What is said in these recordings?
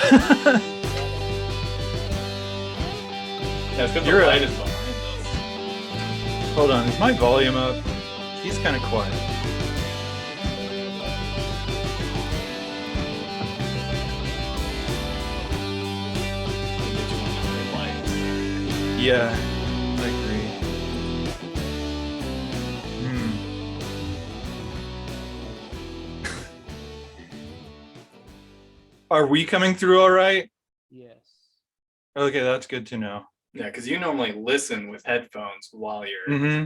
That's good. The You're light a- is behind us. Hold on, is my volume up? He's kind of quiet. Yeah, I agree. Are we coming through all right? Yes. Okay, that's good to know. Yeah, because you normally listen with headphones while you're Mm-hmm.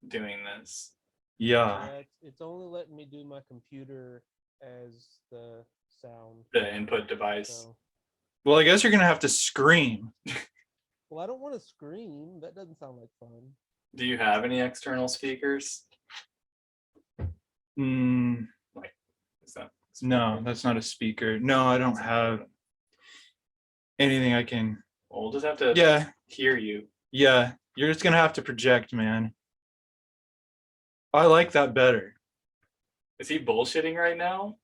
doing this. Yeah. It's only letting me do my computer as the sound. The input device. So, Well, I guess you're gonna have to scream. well, I don't want to scream. That doesn't sound like fun. Do you have any external speakers? Mm, Like, is that no, that's not a speaker. No, I don't have anything I can. Well, we'll just have to Yeah, hear you. yeah. You're just gonna have to project, man. I like that better. Is he bullshitting right now?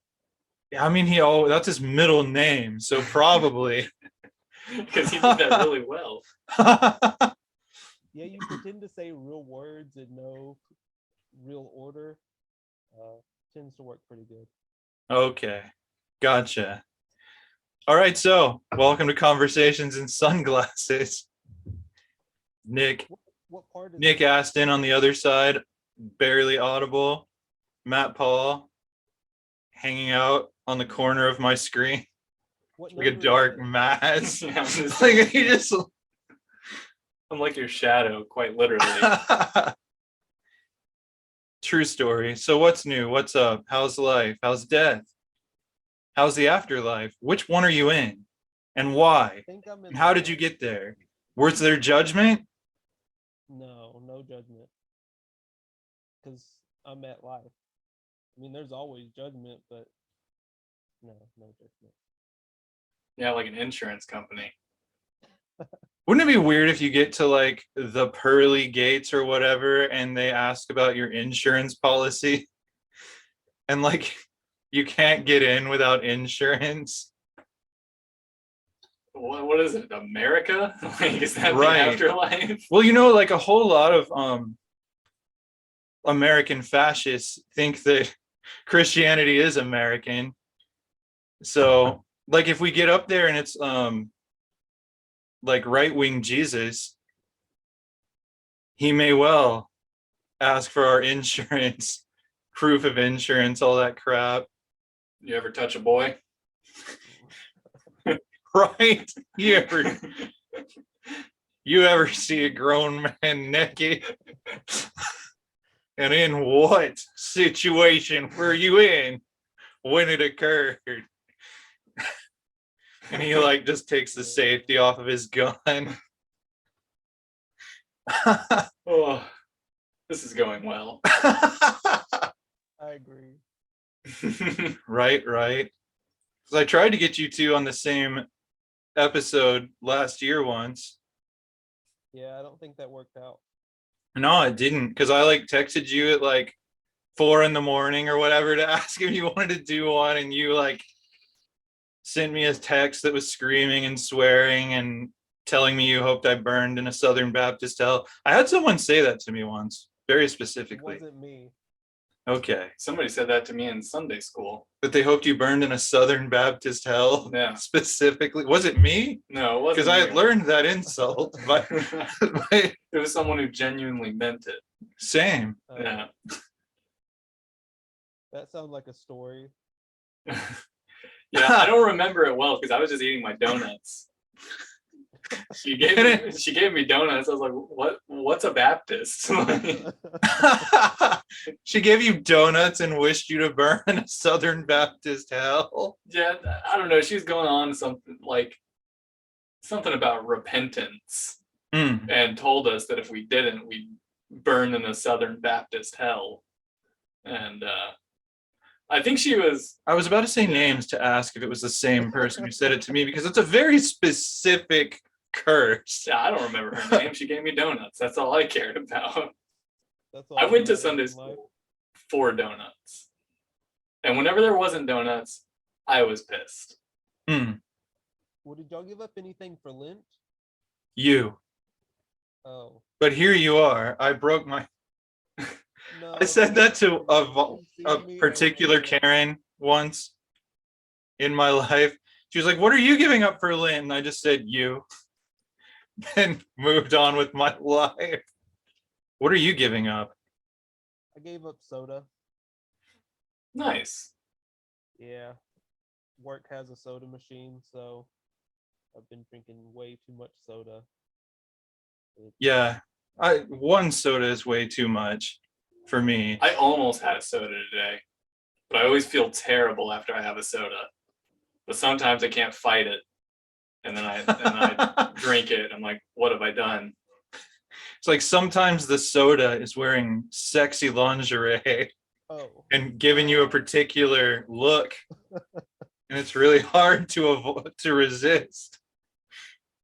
Yeah, I mean, that's his middle name, so probably. Because he did that really well. Yeah, you pretend to say real words in no real order. Tends to work pretty good. Okay, gotcha. All right, so welcome to Conversations in Sunglasses. Nick What part is Nick Aston on the other side, barely audible. Matt Paul hanging out on the corner of my screen what like a number is dark it? mass. Yeah, Like he just I'm like your shadow, quite literally. True story. So what's new? What's up? How's life? How's death? How's the afterlife? Which one are you in? And why? I think I'm in And how the- did you get there? Was there judgment? No judgment. Because I'm at life. I mean, there's always judgment, but no judgment. Yeah, like an insurance company. Wouldn't it be weird if you get to like the Pearly Gates or whatever and they ask about your insurance policy and like you can't get in without insurance? What is it? America? Like, is that Right. the afterlife? Well, you know, like a whole lot of American fascists think that Christianity is American. So like if we get up there and it's like right-wing Jesus, he may well ask for our insurance, proof of insurance, all that crap. You ever touch a boy? Right? You ever see a grown man naked? And in what situation were you in when it occurred? And he like just takes the safety off of his gun. Oh, this is going well. I agree. Right. Because I tried to get you two on the same episode last year once. Yeah, I don't think that worked out. No, it didn't. Because I like texted you at like 4 a.m. or whatever to ask if you wanted to do one, and you like sent me a text that was screaming and swearing and telling me you hoped I burned in a Southern Baptist hell. I had someone say that to me once, very It specifically. wasn't me. Okay. Somebody said that to me in Sunday school. That they hoped you burned in a Southern Baptist hell. Yeah. Specifically. Was it me? No, it wasn't. Because I had you. learned that insult. But It was someone who genuinely meant it. same. Yeah. That sounds like a story. Yeah, I don't remember it well because I was just eating my donuts. She gave me donuts. I was like, what's a Baptist? She gave you donuts and wished you to burn in a Southern Baptist hell. Yeah, I don't know. She was going on something about repentance and told us that if we didn't, we'd burn in a Southern Baptist hell. And I think she was. I was about to say names to ask if it was the same person who said it to me, because it's a very specific curse. Yeah, I don't remember her name. She gave me donuts. That's all I cared about. That's all I went to matters Sunday in life. school for donuts. And whenever there wasn't donuts, I was pissed. Well, did y'all give up anything for Lent? You. Oh. But here you are. I broke my. No, I said that to you a see me particular over there. Karen once in my life. She was like, "What are you giving up for Lent?" And I just said, "You," and moved on with my life. What are you giving up? I gave up soda. Nice. Yeah. Work has a soda machine, so I've been drinking way too much soda. Yeah, one soda is way too much for me. I almost had a soda today, but I always feel terrible after I have a soda. But sometimes I can't fight it, and then I drink it. I'm like, what have I done? It's like sometimes the soda is wearing sexy lingerie and giving you a particular look, and it's really hard to resist.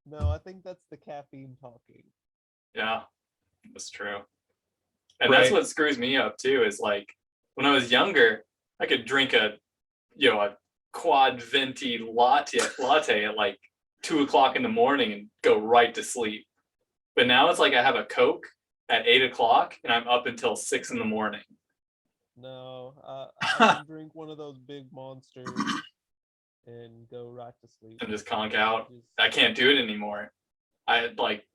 No, I think that's the caffeine talking. Yeah, that's true. And that's Right. what screws me up too, is like when I was younger, I could drink a quad venti latte at like 2 o'clock in the morning and go right to sleep. But now it's like I have a Coke at 8 o'clock and I'm up until 6 in the morning. No, I can drink one of those big monsters and go right to sleep. And just conk out. I can't do it anymore. I like,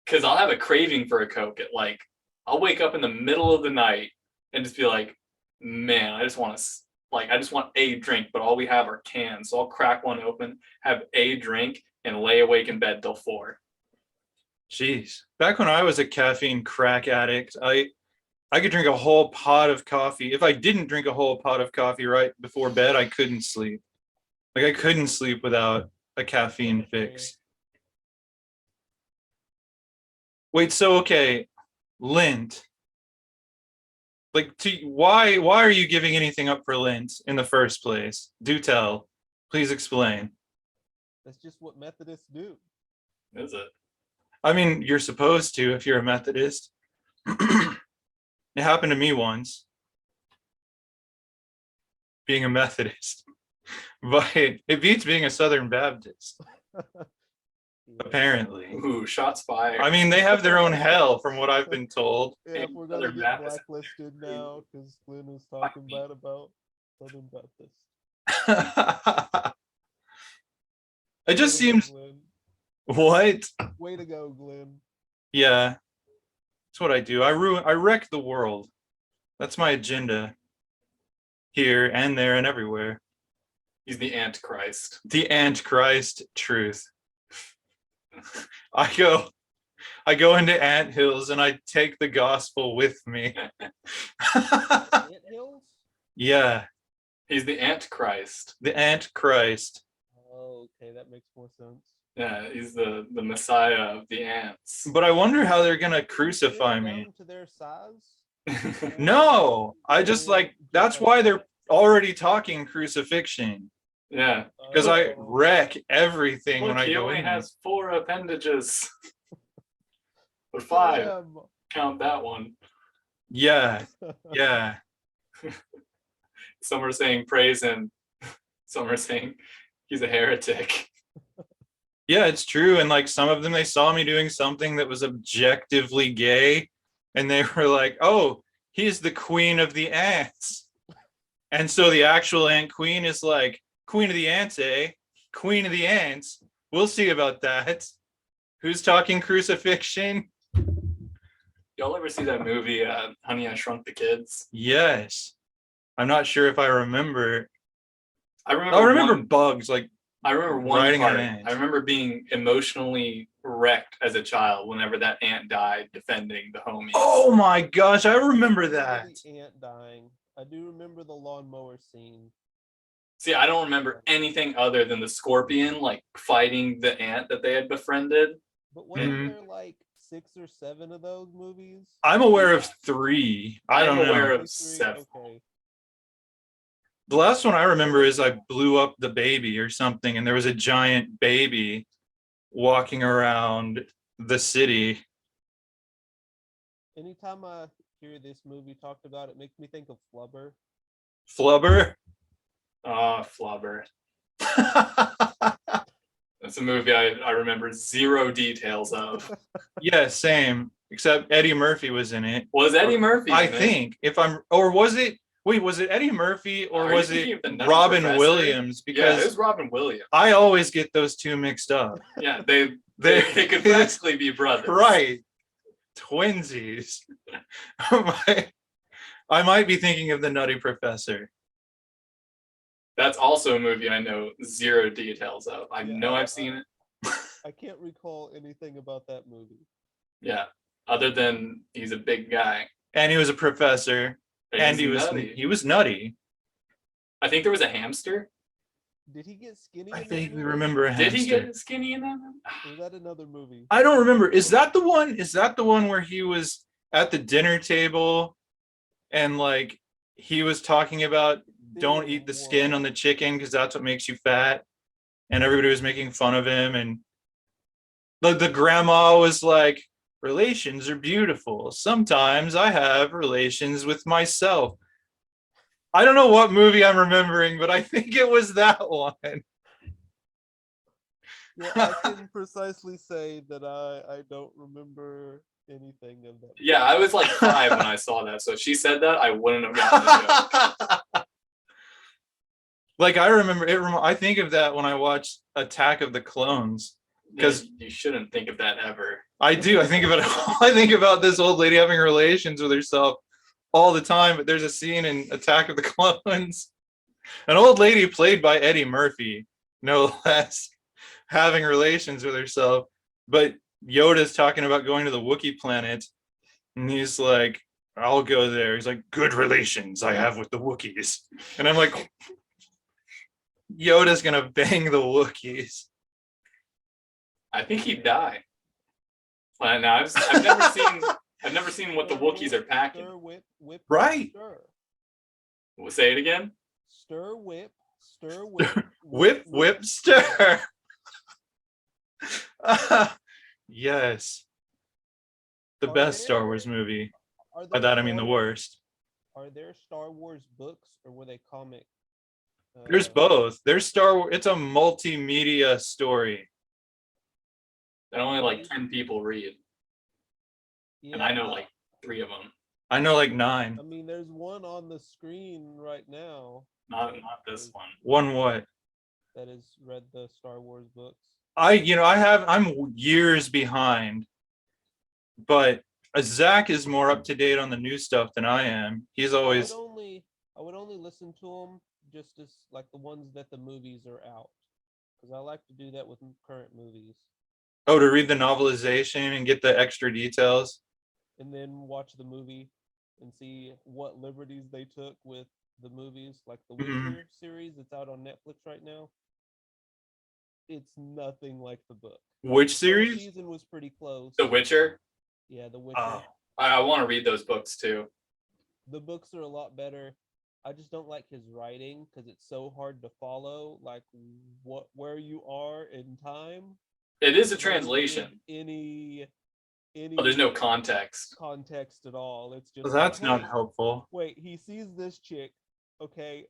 because I'll have a craving for a Coke at like, I'll wake up in the middle of the night and just be like, man, I just want a drink, but all we have are cans. So I'll crack one open, have a drink, and lay awake in bed till 4. Jeez. Back when I was a caffeine crack addict, I could drink a whole pot of coffee. If I didn't drink a whole pot of coffee right before bed, I couldn't sleep. Like I couldn't sleep without a caffeine fix. Wait, so okay, Lent. Like, why are you giving anything up for Lent in the first place? Do tell. Please explain. That's just what Methodists do. Is it? I mean, you're supposed to if you're a Methodist. It happened to me once, being a Methodist. But it beats being a Southern Baptist, apparently. Ooh, shots fired. I mean, they have their own hell, from what I've been told. Yeah, if we're gonna get blacklisted now because Glenn was talking bad about Southern Baptist. It just seems. What? Way to go, Glenn. Yeah, that's what I do. I wreck the world. That's my agenda. Here and there and everywhere. He's the Antichrist. The Antichrist truth. I go into anthills and I take the gospel with me. Anthills? Yeah. He's the Antichrist. The Antichrist. Oh, okay, that makes more sense. Yeah, he's the Messiah of the ants. But I wonder how they're gonna crucify me. Down to their size? No, I just like that's why they're already talking crucifixion. Yeah, because I wreck everything when I he go only in. has 4 appendages. Or 5. Count that one. Yeah, yeah. Some are saying praise him. Some are saying he's a heretic. Yeah, it's true. And like some of them, they saw me doing something that was objectively gay, and they were like, "Oh, he's the queen of the ants." And so the actual ant queen is like, "Queen of the ants, eh? Queen of the ants. We'll see about that. Who's talking crucifixion?" Y'all ever see that movie, Honey, I Shrunk the Kids? Yes. I'm not sure if I remember. I remember bugs like. I remember one riding part. an ant. I remember being emotionally wrecked as a child whenever that ant died defending the homies. Oh my gosh, I remember that. The ant dying. I do remember the lawnmower scene. See, I don't remember anything other than the scorpion like fighting the ant that they had befriended. But wasn't there like 6 or 7 of those movies? I'm aware of 3. I'm aware of 7. Okay. The last one I remember is I blew up the baby or something, and there was a giant baby walking around the city. Anytime I hear this movie talked about, it makes me think of Flubber. Flubber? Ah, Flubber. That's a movie I remember zero details of. Yeah, same. Except Eddie Murphy was in it. Was Eddie Murphy in I it? think. Or was it? Wait, was it Eddie Murphy or Are you was thinking it of the Nutty Robin Professor? Williams? Yeah, Because it was Robin Williams. I always get those two mixed up. Yeah, they could practically be brothers. Right. Twinsies. I might be thinking of the Nutty Professor. That's also a movie I know zero details of. I know I've seen it. I can't recall anything about that movie. Yeah, other than he's a big guy. And he was a professor. And he was nutty. I think there was a hamster. Did he get skinny? I think we remember a hamster. Did he get skinny in that? Or was that another movie? I don't remember. Is that the one? Is that the one where he was at the dinner table and like he was talking about don't eat the skin on the chicken because that's what makes you fat, and everybody was making fun of him, and the grandma was like, relations are beautiful. Sometimes I have relations with myself. I don't know what movie I'm remembering, but I think it was that one. Yeah, I can precisely say that I don't remember anything of that. Yeah, I was like 5 when I saw that, so if she said that, I wouldn't have gotten the joke. Like I remember it. I think of that when I watch Attack of the Clones. Because you shouldn't think of that ever. I do. I think about this old lady having relations with herself all the time. But there's a scene in Attack of the Clones, an old lady played by Eddie Murphy, no less, having relations with herself. But Yoda's talking about going to the Wookiee planet, and he's like, "I'll go there." He's like, "Good relations I have with the Wookiees," and I'm like, Yoda's gonna bang the Wookiees. I think he'd die. Well, now I've never seen what the Wookiees are packing. Stir, whip, right. Stir. We'll say it again. Stir, whip, whip, stir. Yes. The best Star Wars movie. By that I mean the worst. Are there Star Wars books or were they comic? There's both. There's Star Wars. It's a multimedia story. That only like 10 people read. Yeah, and I know like 3 of them. I know like 9. I mean, there's one on the screen right now. Not this one. One what? That has read the Star Wars books. I'm years behind, but Zach is more up to date on the new stuff than I am. He's always. I would only listen to them just as like the ones that the movies are out, because I like to do that with current movies. Oh, to read the novelization and get the extra details. And then watch the movie and see what liberties they took with the movies, like the Witcher series that's out on Netflix right now. It's nothing like the book. Which series? The season was pretty close. The Witcher? Yeah, The Witcher. Oh, I want to read those books too. The books are a lot better. I just don't like his writing because it's so hard to follow, like where you are in time. It is a translation. Any there's no context at all. It's just well, that's not helpful. Wait, he sees this chick. Okay,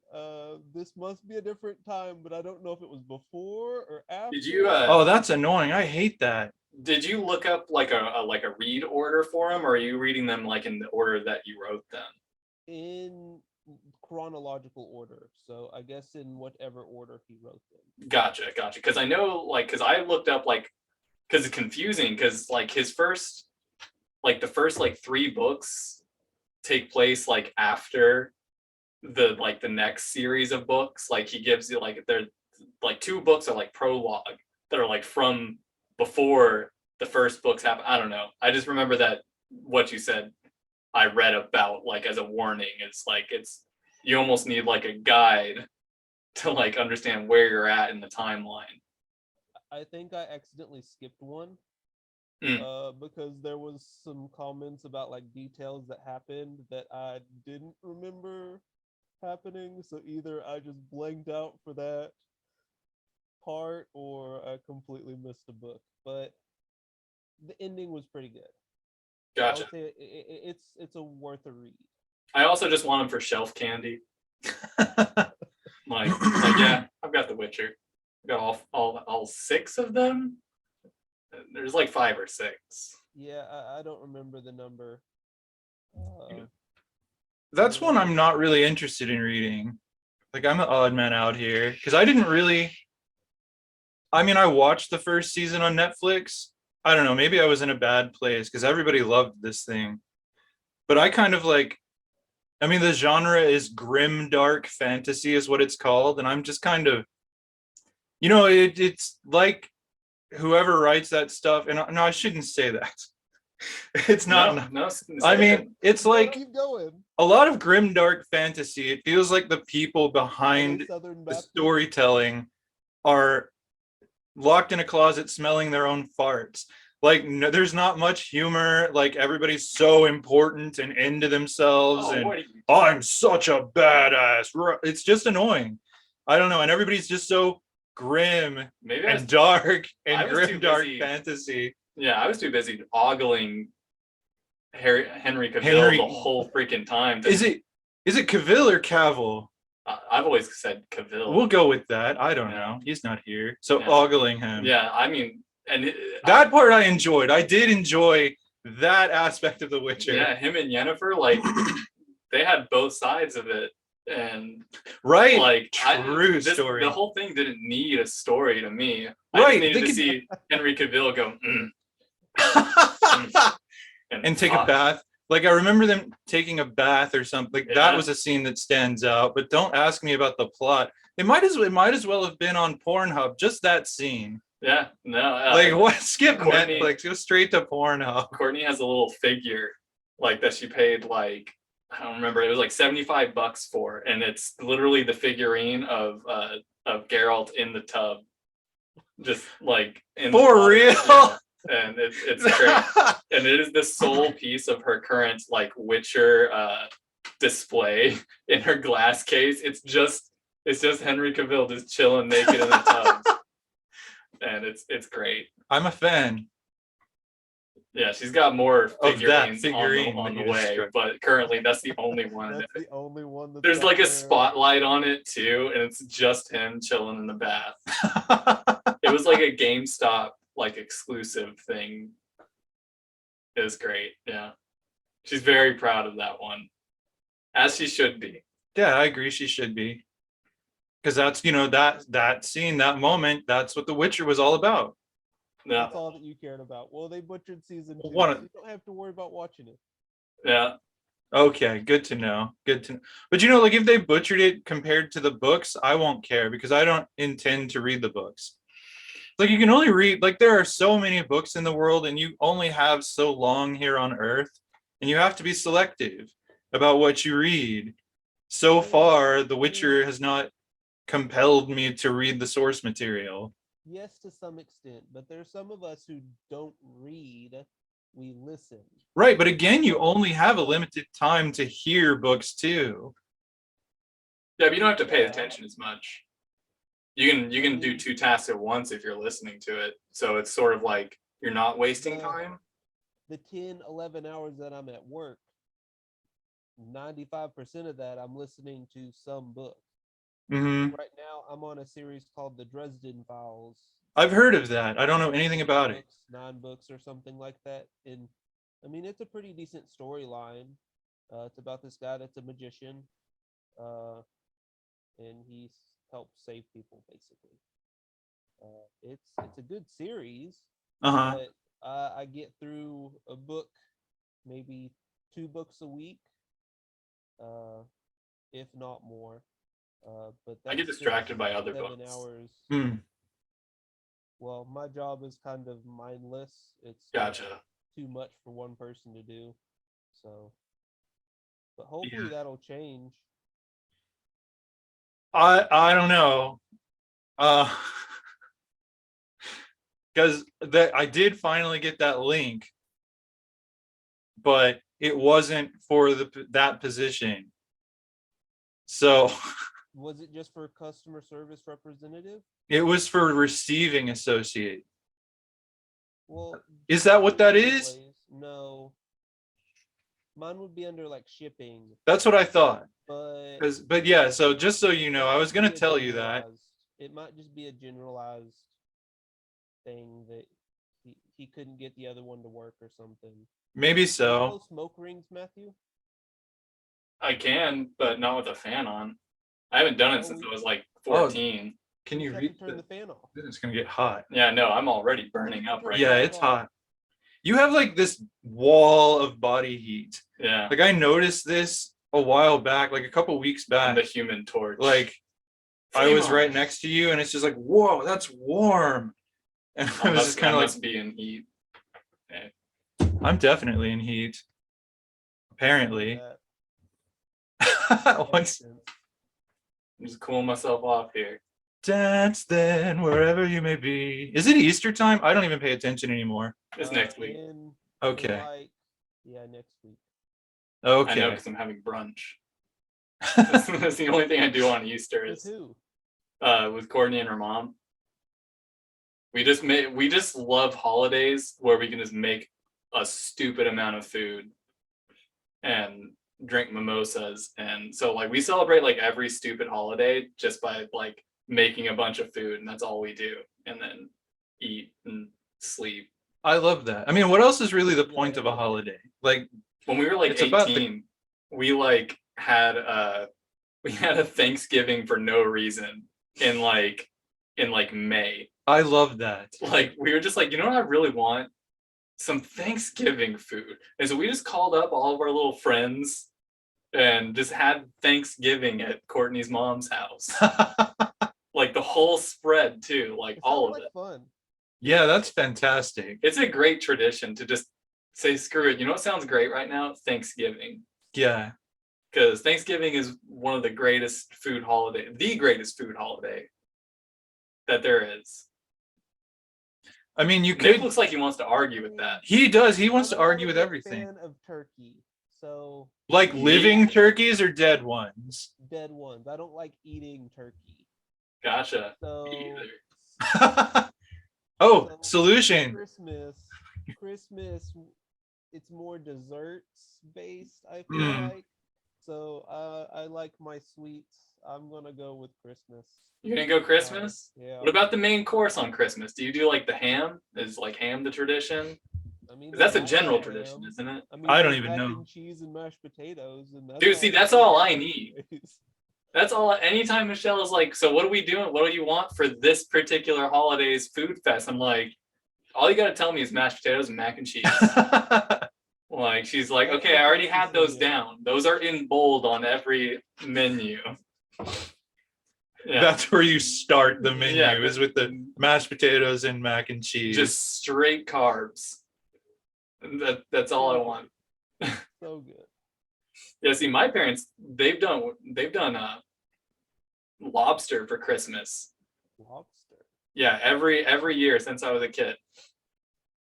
this must be a different time, but I don't know if it was before or after. Did you oh, that's annoying. I hate that. Did you look up like a read order for them, or are you reading them like in the order that you wrote them? In chronological order, so I guess in whatever order he wrote them. Gotcha. Because I know, because I looked up, because it's confusing, because his first, the first 3 books take place after the next series of books. He gives you they're 2 books are prologue that are from before the first books happen. I don't know. I just remember that what you said I read about as a warning. It's you almost need a guide to understand where you're at in the timeline. I think I accidentally skipped one because there was some comments about details that happened that I didn't remember happening. So either I just blanked out for that part or I completely missed a book. But the ending was pretty good. Gotcha. I would say it's a worth a read. I also just want them for shelf candy. Yeah, I've got The Witcher. got all 6 of them. There's like 5 or 6. Yeah, I don't remember the number. That's one I'm not really interested in reading. Like, I'm the odd man out here because I didn't really. I mean, I watched the first season on Netflix. I don't know, maybe I was in a bad place because everybody loved this thing. But I kind of like, I mean, the genre is grim, dark fantasy, is what it's called. And I'm just kind of, it's like whoever writes that stuff. And no, I shouldn't say that. It's not. No, I mean, it's like keep going. a lot of grim, dark fantasy. It feels like the people behind the storytelling are locked in a closet smelling their own farts. Like, no, there's not much humor. Like, everybody's so important and into themselves, and I'm such a badass. It's just annoying. I don't know, and everybody's just so grim and dark and grim dark fantasy. Yeah, I was too busy ogling Henry Cavill the whole freaking time. Is it Cavill or Cavill? I've always said Cavill. We'll go with that. I don't know. He's not here. So ogling him. Yeah, I mean, and that part I enjoyed. I did enjoy that aspect of The Witcher. Yeah, him and Yennefer, like, they had both sides of it. And right, like true story. The whole thing didn't need a story to me. I just needed to see Henry Cavill go and take a bath. Like, I remember them taking a bath or something. Like, that was a scene that stands out. But don't ask me about the plot. It might as well have been on Pornhub. Just that scene. Yeah, no. Like, what? Skip Netflix. Go straight to Pornhub. Courtney has a little figure, like, that she paid, like, I don't remember. It was like $75 for, and it's literally the figurine of Geralt in the tub, just like in for real. Yeah. And it's great, and it is the sole piece of her current like Witcher display in her glass case. It's just Henry Cavill just chilling naked in the tub, and it's great. I'm a fan. Yeah, she's got more figurines on the way, but currently that's the only one. That's the only one. There's like a spotlight on it too, and it's just him chilling in the bath. It was like a GameStop like exclusive thing. It was great. Yeah, she's very proud of that one, as she should be. Yeah, I agree. She should be, because that's that scene, that moment. That's what The Witcher was all about. Yeah. That's all that you cared about. Well, they butchered season 2. You don't have to worry about watching it. Yeah. Okay, good to know. Good to know. But like, if they butchered it compared to the books, I won't care because I don't intend to read the books. Like, you can only read, like, there are so many books in the world and you only have so long here on Earth, and you have to be selective about what you read. So far, The Witcher has not compelled me to read the source material. Yes, to some extent, but there's some of us who don't read, we listen. Right, but again, you only have a limited time to hear books too. Yeah, but you don't have to pay attention as much. You can do 2 tasks at once if you're listening to it. So it's sort of like you're not wasting time. The 10, 11 hours that I'm at work, 95% of that I'm listening to some book. Mm-hmm. Right now, I'm on a series called The Dresden Files. I've heard of that. I don't know anything about it. 9 books or something like that. And I mean, it's a pretty decent storyline. It's about this guy that's a magician, and he's helped save people, basically. It's a good series. But I get through a book, maybe 2 books a week, if not more. But I get distracted by other books. Hours. Well, my job is kind of mindless. It's gotcha. Too much for one person to do. So, but hopefully that'll change. I don't know. Because I did finally get that link, but it wasn't for that position. So was it just for customer service representative? It was for receiving associate. Well, is that what that is? No. Mine would be under like shipping. That's what I thought. But yeah, so just so you know, I was gonna tell you that. it might just be a generalized thing that he couldn't get the other one to work or something. Maybe Can you so. blow smoke rings, Matthew? I can, but not with a fan on. I haven't done it since I was like 14. Can you Just have read? to turn the fan off. It's gonna get hot. Yeah, no, I'm already burning up right Yeah, now. it's hot. You have like this wall of body heat. Yeah. Like I noticed this a while back, like a couple weeks I'm the back. Human Torch. Like I was right next to you, and it's just like, whoa, that's warm. And I was just kind of like, must be in heat. Okay. I'm definitely in heat. Apparently. Once I'm just cooling myself off here. Dance then wherever you may be. Is it Easter time? I don't even pay attention anymore. It's next week. Okay. Next week. Okay. I know because I'm having brunch. That's the only thing I do on Easter is who? With Courtney and her mom. We just love holidays where we can just make a stupid amount of food and drink mimosas, and so like we celebrate like every stupid holiday just by like making a bunch of food, and that's all we do, and then eat and sleep. I love that. I mean, what else is really the point of a holiday? Like when we were like 18, we like had a Thanksgiving for no reason in May. I love that. Like we were just like, you know what I really want? Some Thanksgiving food. And so we just called up all of our little friends and just had Thanksgiving at Courtney's mom's house. Like the whole spread too, like all of it. Fun. Yeah, that's fantastic. It's a great tradition to just say, screw it. You know what sounds great right now? Thanksgiving. Yeah. Because Thanksgiving is one of the greatest food holiday, the greatest food holiday that there is. I mean, you Nick could. looks like he wants to argue with that. He does. He wants to argue with everything. Fan of turkey, so like living turkeys or dead ones. Dead ones. I don't like eating turkey. Gotcha. So. Oh, solution. Christmas. It's more desserts based. I feel like. So I like my sweets. I'm gonna go with Christmas. You're gonna go Christmas? Yeah. What about the main course on Christmas? Do you do like the ham? Is like ham the tradition? I mean, that's a general tradition, isn't it? I mean, I don't even mac know. And cheese and mashed potatoes, and that's dude, see, that's all I need. That's all. Anytime Michelle is like, so what are we doing? What do you want for this particular holiday's food fest? I'm like, all you gotta tell me is mashed potatoes and mac and cheese. Like, she's like, okay, I already had those down. Those are in bold on every menu. Yeah. That's where you start the menu, is with the mashed potatoes and mac and cheese. Just straight carbs. That's all I want. So good. Yeah, see, my parents, they've done lobster for Christmas. Lobster. Yeah, every year since I was a kid.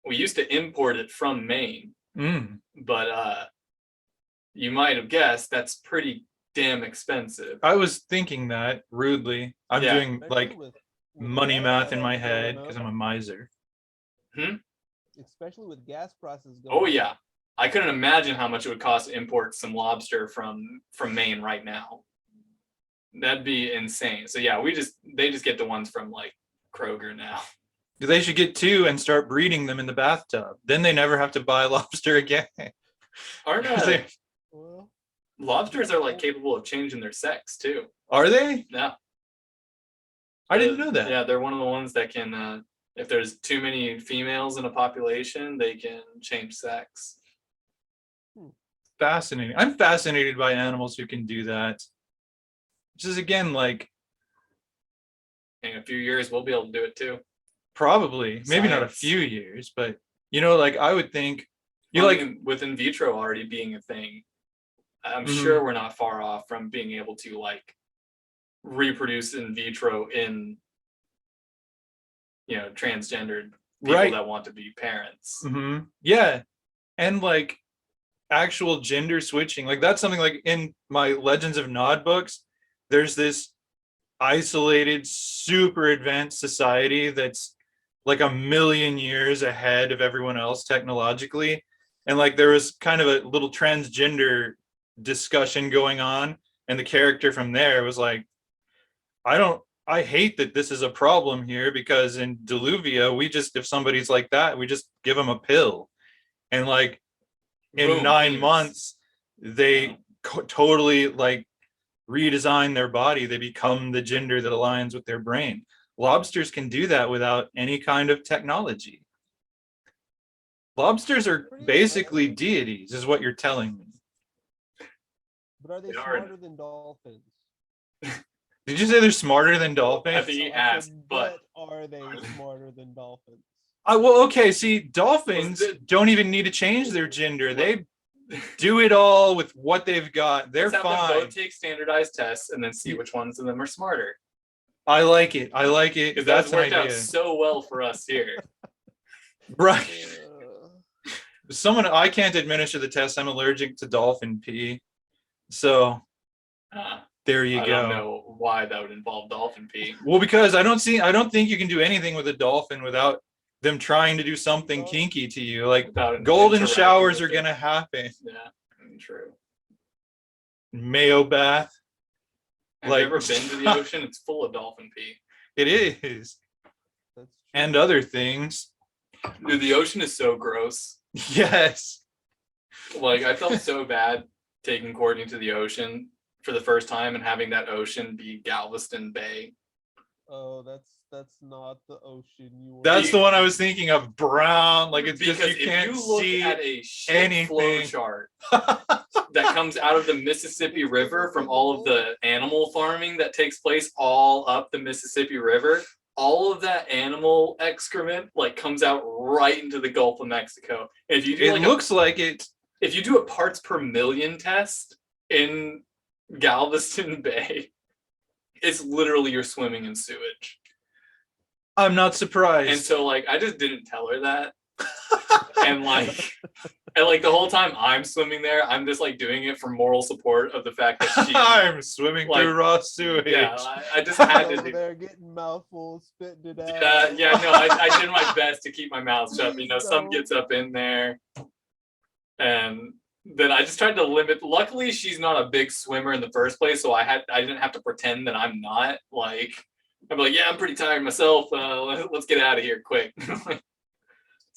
We used to import it from Maine. But you might have guessed that's pretty damn expensive. I was thinking that rudely. I'm doing like with money math in my head because I'm a miser. Especially with gas prices going. Oh yeah, I couldn't imagine how much it would cost to import some lobster from Maine right now. That'd be insane. So yeah, they just get the ones from like Kroger now. They should get two and start breeding them in the bathtub. Then they never have to buy lobster again. Aren't lobsters are like capable of changing their sex too? Are they? Yeah. I didn't know that. Yeah, they're one of the ones that can, if there's too many females in a population, they can change sex. Fascinating. I'm fascinated by animals who can do that. Which is again like, in a few years we'll be able to do it too. Probably. Maybe not a few years, but like I would think with in vitro already being a thing, I'm sure we're not far off from being able to like reproduce in vitro in transgendered people that want to be parents. Yeah. And like actual gender switching, like that's something like in my Legends of Nod books, there's this isolated, super advanced society that's like a million years ahead of everyone else technologically. And like there was kind of a little transgender discussion going on, and the character from there was like, I don't I hate that this is a problem here, because in Diluvia, if somebody's like that, we just give them a pill. And like in Boom, 9 penis. months, they totally like redesign their body. They become the gender that aligns with their brain. Lobsters can do that without any kind of technology. Lobsters are basically deities, is what you're telling me. But are they smarter than dolphins? Did you say they're smarter than dolphins? I think he asked, but are they smarter than dolphins? Well, okay. See, dolphins don't even need to change their gender. They do it all with what they've got. They're let's have fine. them both take standardized tests and then see which ones of them are smarter. I like it. I like it. Because That's that's worked an out idea. so well for us here. Right. I can't administer the test. I'm allergic to dolphin pee. So there you go. I don't know why that would involve dolphin pee. Well, because I don't think you can do anything with a dolphin without them trying to do something kinky to you. Like golden showers are gonna happen. Yeah, true. Mayo bath. Have you ever been to the ocean? It's full of dolphin pee. It is. And other things. Dude, the ocean is so gross. Yes. Like, I felt so bad taking Courtney to the ocean for the first time and having that ocean be Galveston Bay. Oh, that's not the ocean you were. That's the one I was thinking of. Brown, like it's because just you can't if you look see at a shit anything. flow chart that comes out of the Mississippi River from all of the animal farming that takes place all up the Mississippi River, all of that animal excrement like comes out right into the Gulf of Mexico. If you do if you do a parts per million test in Galveston Bay, it's literally you're swimming in sewage. I'm not surprised. And so like I just didn't tell her that. and like the whole time I'm swimming there, I'm just like doing it for moral support of the fact that she I'm swimming through raw sewage. Yeah, I just had to do there getting mouthfuls, spitting it out. I did my best to keep my mouth shut. You know, some gets up in there. And then I just tried to limit. Luckily, she's not a big swimmer in the first place, so I didn't have to pretend that I'm not. Like, I'm like, yeah, I'm pretty tired myself. Let's get out of here quick. Let's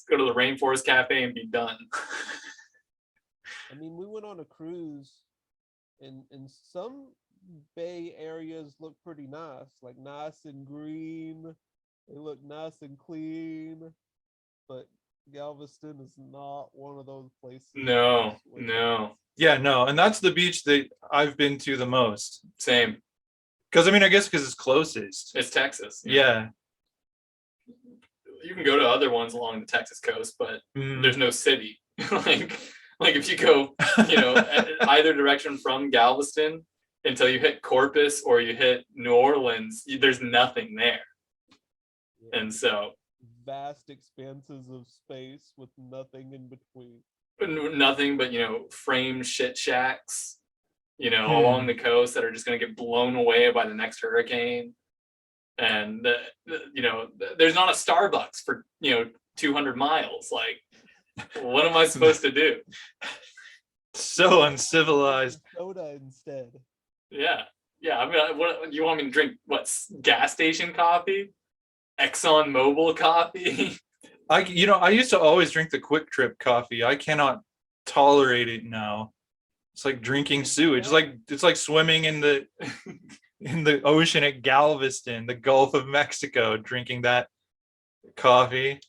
go to the Rainforest Cafe and be done. I mean, we went on a cruise, and some bay areas look pretty nice, like nice and green. They look nice and clean, but Galveston is not one of those places. No. Yeah, no, and that's the beach that I've been to the most. Same. Because I mean, I guess because it's closest. It's Texas. Yeah. You can go to other ones along the Texas coast, but there's no city. like if you go, either direction from Galveston until you hit Corpus or you hit New Orleans, there's nothing there. Yeah. And so vast expanses of space with nothing in between. Nothing but, framed shit shacks, along the coast that are just going to get blown away by the next hurricane. And, there's not a Starbucks for, 200 miles. Like, what am I supposed to do? So uncivilized. Soda instead. Yeah. Yeah. I mean, what you want me to drink? What, gas station coffee? Exxon Mobil coffee? I used to always drink the Quick Trip coffee. I cannot tolerate it now. It's like drinking sewage. It's like swimming in the ocean at Galveston, the Gulf of Mexico, drinking that coffee.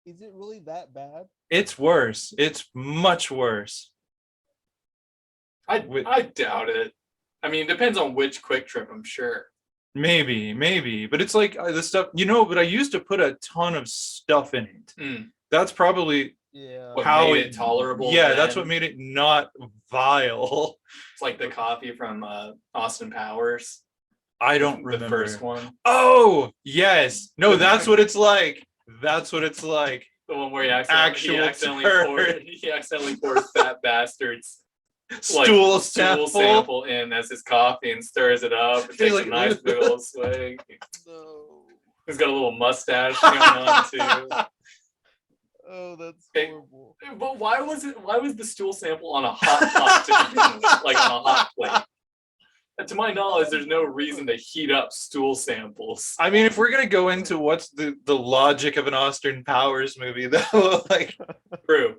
Is it really that bad? It's worse. It's much worse. I doubt it. I mean, it depends on which Quick Trip, I'm sure. Maybe, but it's like the stuff, but I used to put a ton of stuff in it. That's probably how made it tolerable. Yeah, that's what made it not vile. It's like the coffee from Austin Powers. I don't remember. The first one. Oh, yes. No, that's what it's like. That's what it's like. The one where he accidentally poured Fat Bastard's stool sample in as his coffee and stirs it up and takes a nice big old swig. No. He's got a little mustache going on too. Oh, that's horrible. But why was the stool sample on a hot pot to begin with? Like on a hot plate? to my knowledge, there's no reason to heat up stool samples. I mean, if we're gonna go into what's the logic of an Austin Powers movie, though, like, True.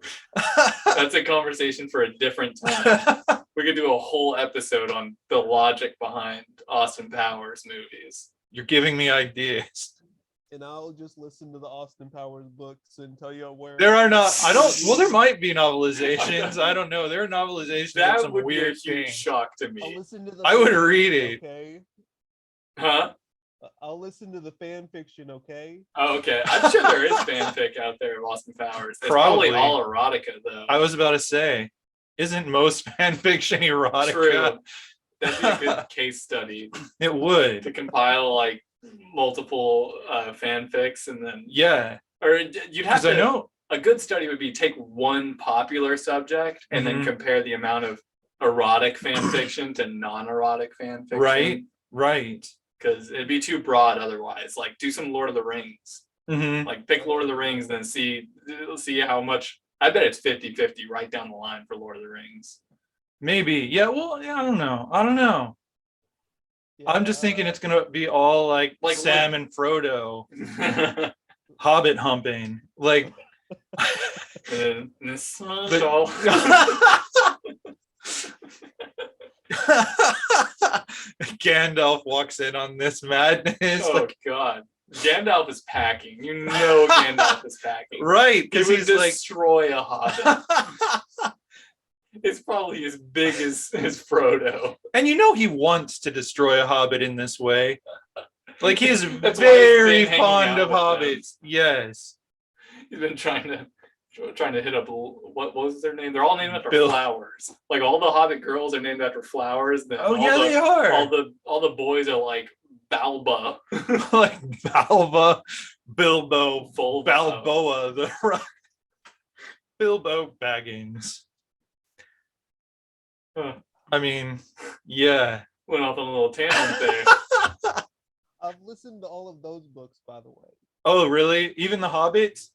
That's a conversation for a different time. We could do a whole episode on the logic behind Austin Powers movies. You're giving me ideas. And I'll just listen to the Austin Powers books and tell you where. There are not. I don't. Well, there might be novelizations. I don't know. There are novelizations of That some would weird be a huge things. shock to I'll me. listen to the. I would fan read fiction, it. Okay. Huh? I'll listen to the fan fiction. Okay. Oh, okay. I'm sure there is fanfic out there of Austin Powers. It's probably all erotica, though. I was about to say, isn't most fan fiction erotica? True. That'd be a good case study It would. to compile like multiple fanfics and then or you'd have Because I to. know. A good study would be take one popular subject and then compare the amount of erotic fan fiction to non-erotic fan fiction. Right. Because it'd be too broad otherwise. Like do some Lord of the Rings. Like pick Lord of the Rings, then see how much. I bet it's 50-50 right down the line for Lord of the Rings. Maybe. Yeah. Well, yeah. I don't know. Yeah, I'm just thinking it's gonna be all like Sam and Frodo, Hobbit humping, like. Gandalf walks in on this madness. Oh God, Gandalf is packing. You know Gandalf is packing, right? Because he would he's like destroy a hobbit. It's probably as big as Frodo. And you know he wants to destroy a hobbit in this way. Like he is That's very fond of hobbits. Yes. He's been trying to hit up what was their name? They're all named after flowers. Like all the Hobbit girls are named after flowers. Then they are. All the boys are like Balba, like Balba, Bilbo, Volvo. Balboa, the rock. Bilbo Baggins. I mean, yeah. Went off on a little tangent there. I've listened to all of those books, by the way. Oh, really? Even the Hobbits?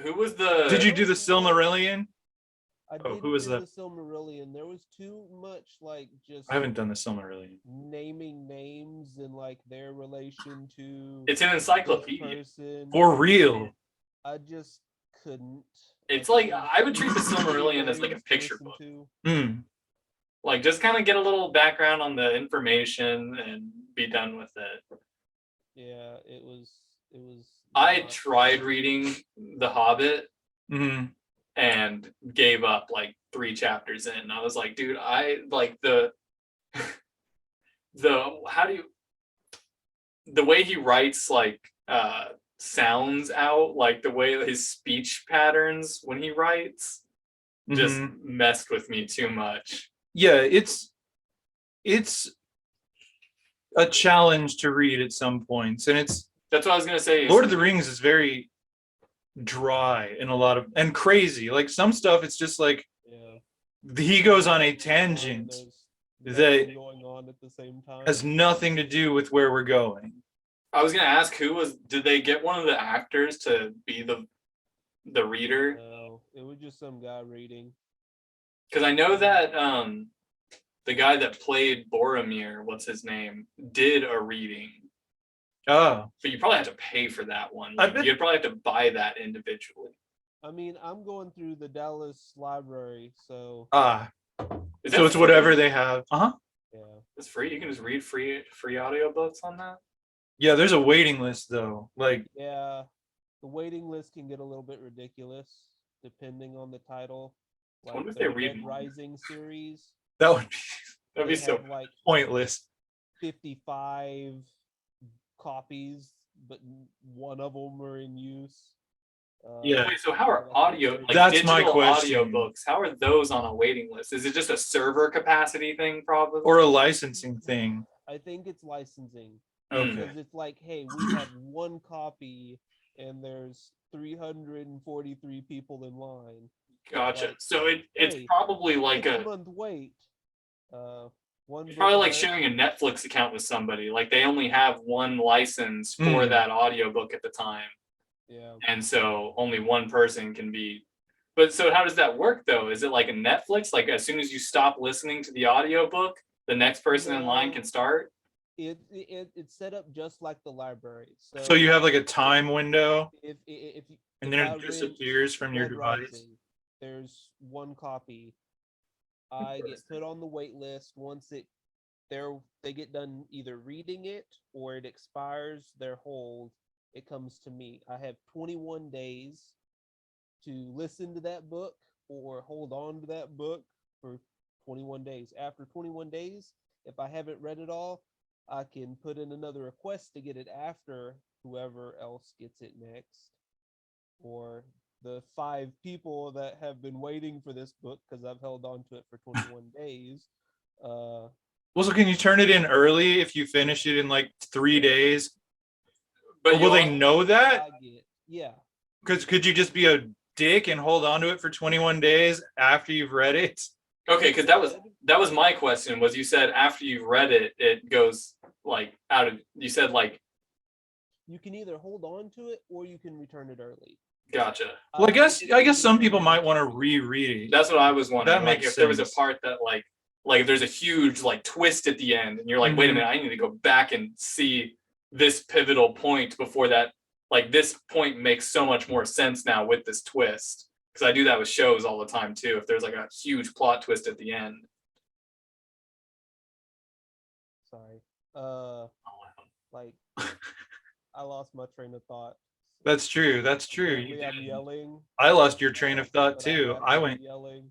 Who was the? Did you do the Silmarillion? I did who was do that? The Silmarillion. There was too much like just. I haven't done the Silmarillion. Naming names and like their relation to. It's an encyclopedia. For real. I just couldn't. It's like I would treat the Silmarillion as like a picture book. Like just kind of get a little background on the information and be done with it. Yeah, it was. I tried reading The Hobbit and gave up like 3 chapters in. I was like, dude, I like the way he writes like sounds out, like the way his speech patterns when he writes just messed with me too much. Yeah, it's a challenge to read at some points, and that's what I was gonna say. Lord of the Rings is very dry in a lot of and crazy. Like some stuff, it's just like he goes on a tangent that going on at the same time has nothing to do with where we're going. I was gonna ask did they get one of the actors to be the reader? No, it was just some guy reading. Because I know that the guy that played Boromir, what's his name, did a reading. Oh. But you probably have to pay for that one. Like, you'd probably have to buy that individually. I mean, I'm going through the Dallas library, so. So it's free? Whatever they have. Yeah. It's free. You can just read free audiobooks on that. Yeah, there's a waiting list though. Like. Yeah, the waiting list can get a little bit ridiculous depending on the title. Like I wonder if they read Rising series. That'd be so like pointless. 55 copies, but one of them are in use. Wait, so how are audio? Like that's my question. Audiobooks, how are those on a waiting list? Is it just a server capacity thing, probably, or a licensing thing? I think it's licensing. Okay. Because it's like, hey, we have one copy, and there's 343 people in line. Gotcha. Like, so it's probably like a month wait. It's probably like sharing a Netflix account with somebody. Like they only have one license for that audiobook at the time. Yeah. And so only one person can be. But so how does that work though? Is it like a Netflix? Like as soon as you stop listening to the audiobook, the next person in line can start? It's set up just like the library. So you have like a time window, and then it I disappears from your Red device. Rising, there's one copy. I get put on the wait list. Once they get done either reading it or it expires their hold, it comes to me. I have 21 days to listen to that book or hold on to that book for 21 days. After 21 days, if I haven't read it all, I can put in another request to get it after whoever else gets it next, or the 5 people that have been waiting for this book because I've held on to it for 21 days. Well, so can you turn it in early if you finish it in like 3 days? But will they know that? Yeah. Because could you just be a dick and hold on to it for 21 days after you've read it? Okay, because that was my question. Was you said after you've read it, it goes like out of. You said like. You can either hold on to it or you can return it early. Gotcha. Well, I guess some people might want to reread it. That's what I was wondering. That makes sense. If there was a part that like if there's a huge like twist at the end, and you're like, wait a minute, I need to go back and see this pivotal point before that. Like this point makes so much more sense now with this twist, because I do that with shows all the time too. If there's like a huge plot twist at the end. Sorry. Like I lost my train of thought. That's true. That's true. I'm yelling. I lost your train of thought too. I went yelling.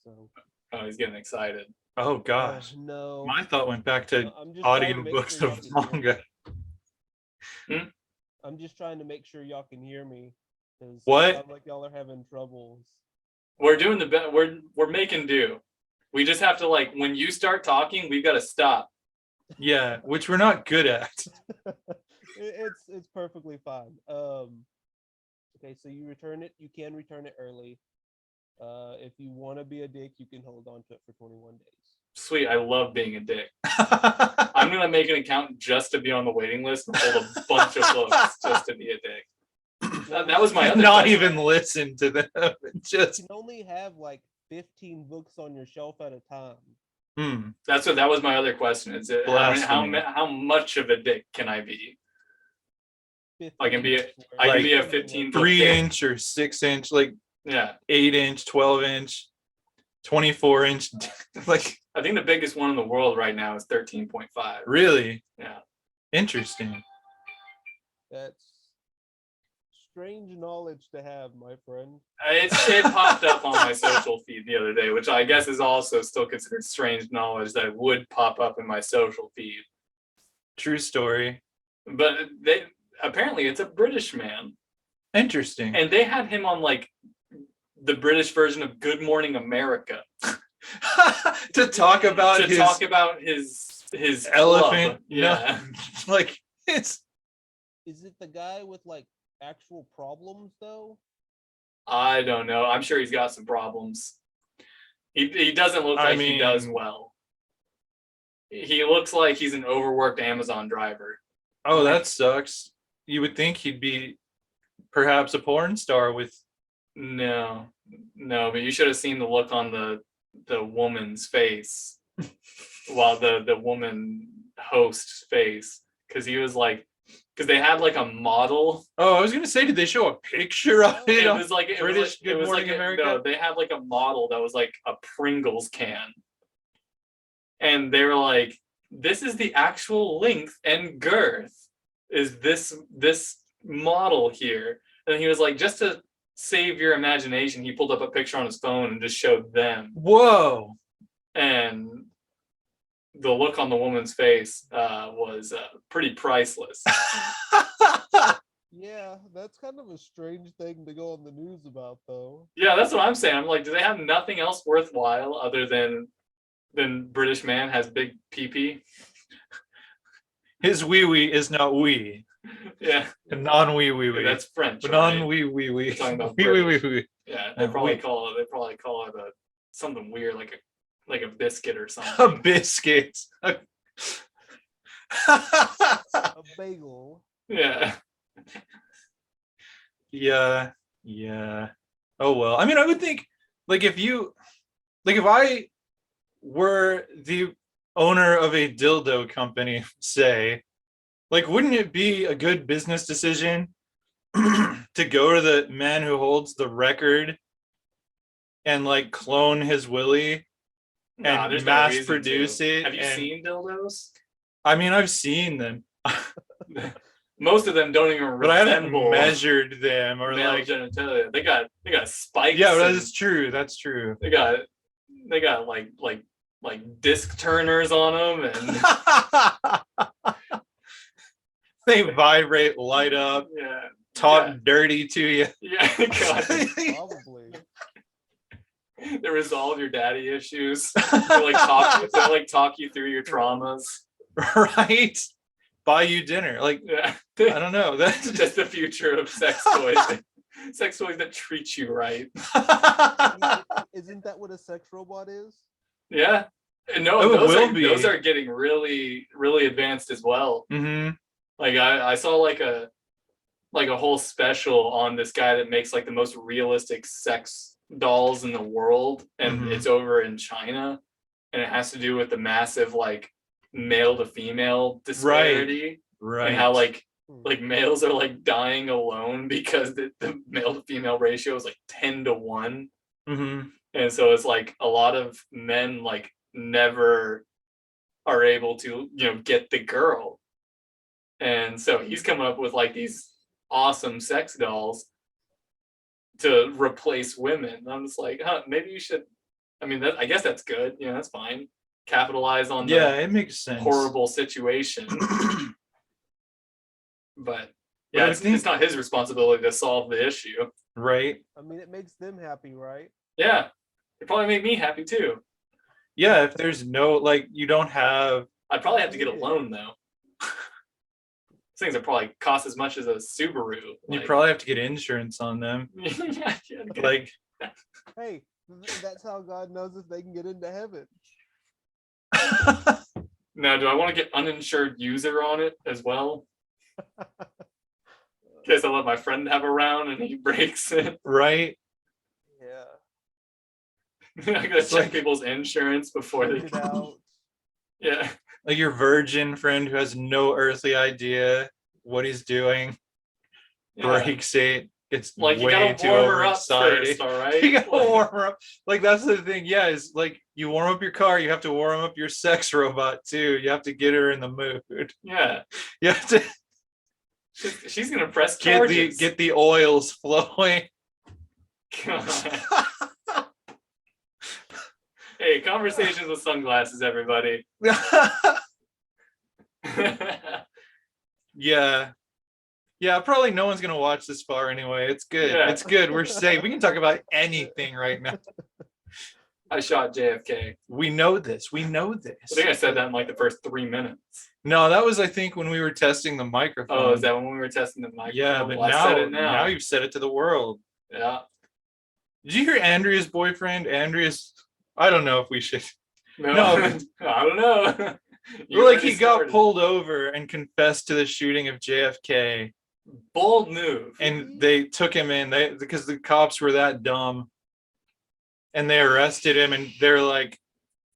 So. Oh, he's getting excited. Oh gosh. No. My thought went back to audiobooks of manga. I'm just trying to make sure y'all can hear me. What? It sounds like y'all are having troubles. We're doing the best. We're making do. We just have to when you start talking, we've got to stop. Yeah, which we're not good at. It's perfectly fine. Okay, so you return it. You can return it early. If you want to be a dick, you can hold on to it for 21 days. Sweet, I love being a dick. I'm gonna make an account just to be on the waiting list and hold a bunch of books just to be a dick. That was my other. Not question. Even listen to them. Just you can only have 15 books on your shelf at a time. That was my other question. Is it how much of a dick can I be? I can be a 15 3-inch or 6-inch, 8-inch, 12-inch, 24-inch. I think the biggest one in the world right now is 13.5. Really? Yeah. Interesting. That's strange knowledge to have, my friend. It popped up on my social feed the other day, which I guess is also still considered strange knowledge that would pop up in my social feed. True story. But apparently it's a British man. Interesting. And they had him on the British version of Good Morning America. to talk about his elephant. Club. Yeah. No, it's. Is it the guy with actual problems though? I don't know. I'm sure he's got some problems. He doesn't look like he does well. He looks like he's an overworked Amazon driver. Oh, that sucks. You would think he'd be perhaps a porn star with. No, but you should have seen the look on the woman's face while the woman host's face, because he was because they had a model. Oh, I was gonna say, did they show a picture of it? It was British Good Morning America. No, they had a model that was a Pringles can, and they were like, "This is the actual length and girth. Is this model here?" And he was like, just to save your imagination, he pulled up a picture on his phone and just showed them. Whoa! And the look on the woman's face was pretty priceless. Yeah, that's kind of a strange thing to go on the news about, though. Yeah, that's what I'm saying. I'm like, do they have nothing else worthwhile other than British man has big pee-pee? His wee-wee is not wee. Yeah. Non-wee-wee-wee. That's French. Non-wee-wee-wee. We're talking about wee-wee-wee-wee. Yeah, they probably call it something weird, like a biscuit or something. A biscuit. A bagel. Yeah. Yeah. Oh well. I mean, I would think if I were the owner of a dildo company, say, like, wouldn't it be a good business decision to go to the man who holds the record and like clone his willy Nah, and there's no mass reason produce to. it? Have you And seen dildos? I mean, I've seen them, Most of them don't even but I haven't resemble measured them or male like. genitalia. They got spikes. Yeah, and that's true. That's true. They got like disc turners on them, and They vibrate, light up, yeah, talk dirty to you. yeah. God, Probably. they resolve your daddy issues. They like talk you through your traumas. Right? Buy you dinner. Like, Yeah, I don't know. That's just the future of sex toys. Sex toys that treat you right. Isn't that what a sex robot is? Yeah. And no, Oh, it will be. those are getting really, really advanced as well. Mm-hmm. Like I saw like a whole special on this guy that makes like the most realistic sex dolls in the world, and Mhm. it's over in China, and it has to do with the massive like male to female disparity, Right. and how like males are like dying alone because the male to female ratio is like 10-1. Mm-hmm. And so it's like a lot of men like never are able to, get the girl. And so he's coming up with like these awesome sex dolls to replace women. And I'm just like, maybe you should. I mean, I guess that's good. That's fine. Capitalize on it makes sense. horrible situation. But yeah, it's not his responsibility to solve the issue. Right. I mean, it makes them happy, right? Yeah. It probably make me happy too. Yeah, if there's no, like, you don't have. I'd probably have to get a loan though. These things would probably cost as much as a Subaru. You probably have to get insurance on them. Yeah, like, hey, that's how God knows if they can get into heaven. Now, do I want to get uninsured user on it as well? In case I let my friend have a round and he breaks it. Right. Yeah. I gotta check people's insurance before they come out. Yeah. Like your virgin friend who has no earthly idea what he's doing, breaks it. It's like way too overexcited. All right, you gotta warm her up. Like that's the thing. Yeah, is like you warm up your car, you have to warm up your sex robot too. You have to get her in the mood. Yeah, you have to. She's gonna press charges. Get the oils flowing. Hey, conversations with sunglasses, everybody. Yeah, probably no one's gonna watch this far anyway. It's good. Yeah. It's good. We're safe. We can talk about anything right now. I shot JFK. We know this. I think I said that in like the first 3 minutes. No, that was I think when we were testing the microphone. Oh, is that when we were testing the microphone? Yeah, but now you've said it to the world. Yeah. Did you hear Andrea's boyfriend? I don't know if we should. No, I don't know. Well, like he got pulled over and confessed to the shooting of JFK. Bold move. And they took him in because the cops were that dumb. And they arrested him, and they're like,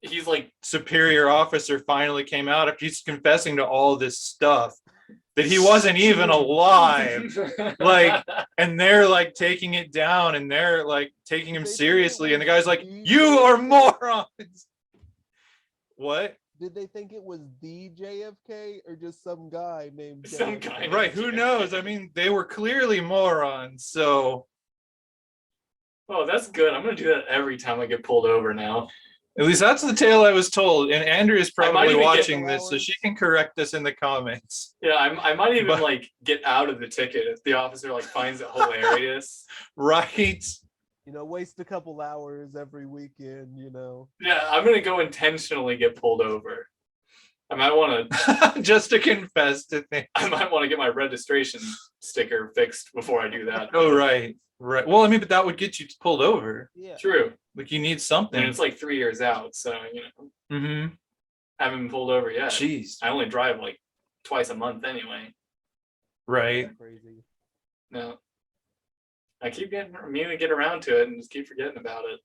he's like superior officer finally came out after he's confessing to all this stuff that he wasn't even alive. Like, and they're like taking it down, and they're like taking him seriously. And the guy's like, "You are morons." What? Did they think it was the JFK or just some guy named JFK? Some guy? Right? Who knows? I mean, they were clearly morons. So. Oh, that's good. I'm gonna do that every time I get pulled over now. At least that's the tale I was told. And Andrea's probably watching this, so she can correct us in the comments. Yeah, I might even like get out of the ticket if the officer like finds it hilarious. Right. Waste a couple hours every weekend, Yeah, I'm gonna go intentionally get pulled over. I might want to just to confess to things. I might want to get my registration sticker fixed before I do that. Oh, right. Well, I mean, but that would get you pulled over. Yeah. True. Like you need something. And it's like 3 years out, so Mm-hmm. Haven't been pulled over yet. Jeez. I only drive like twice a month anyway. Right. Crazy. No. I keep meaning to get around to it and just keep forgetting about it.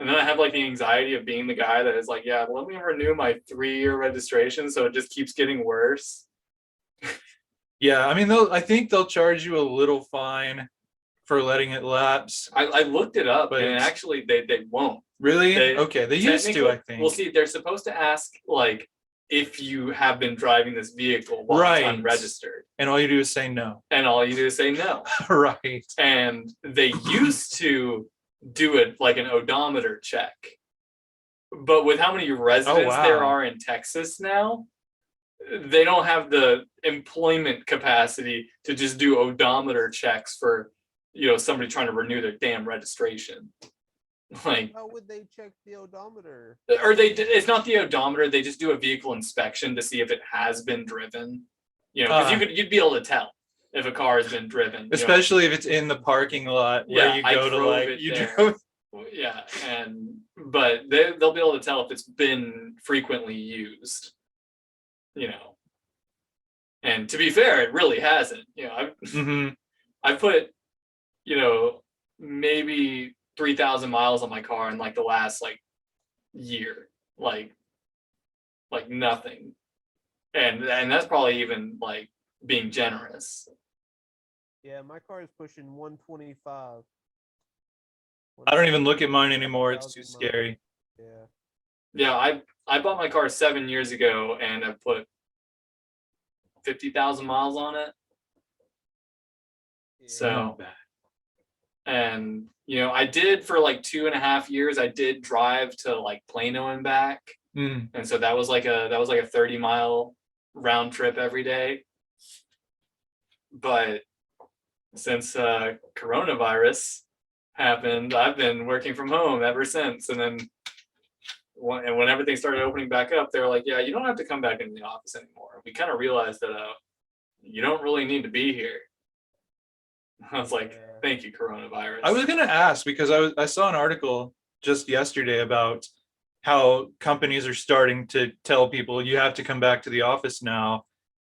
And then I have like the anxiety of being the guy that is like, yeah, let me renew my 3-year registration, so it just keeps getting worse. Yeah, I mean, I think they'll charge you a little fine for letting it lapse. I looked it up, But and actually they won't. Really? They- Okay, they used to, I think. Well, see, they're supposed to ask like if you have been driving this vehicle while Right. it's unregistered, And all you do is say no. and all you do is say no. Right. And they used to do it like an odometer check, but with how many residents there wow. are in Texas now, they don't have the employment capacity to just do odometer checks for, you know, somebody trying to renew their damn registration. Like, How would they check the odometer? or it's not the odometer, they just do a vehicle inspection to see if it has been driven, you know, because you'd be able to tell if a car has been driven, Especially if it's in the parking lot where Yeah, you I go to drove like it you there. drove. yeah, but they'll be able to tell if it's been frequently used, you know. And to be fair, it really hasn't. You know, I've put, you know, maybe 3,000 miles on my car in like the last like year, like nothing, and that's probably even like being generous. Yeah, my car is pushing 125. I don't even look at mine anymore. It's too scary. Yeah. Yeah, I bought my car 7 years ago, and I've put 50,000 miles on it. Yeah. So, Not bad. and you know, I did for like 2.5 years. I did drive to like Plano and back, and so that was like a 30-mile round trip every day. But since coronavirus happened, I've been working from home ever since. And then when everything started opening back up, they were like, yeah, you don't have to come back into the office anymore. We kind of realized that you don't really need to be here. I was like, thank you, coronavirus. I was gonna ask because I saw an article just yesterday about how companies are starting to tell people you have to come back to the office now,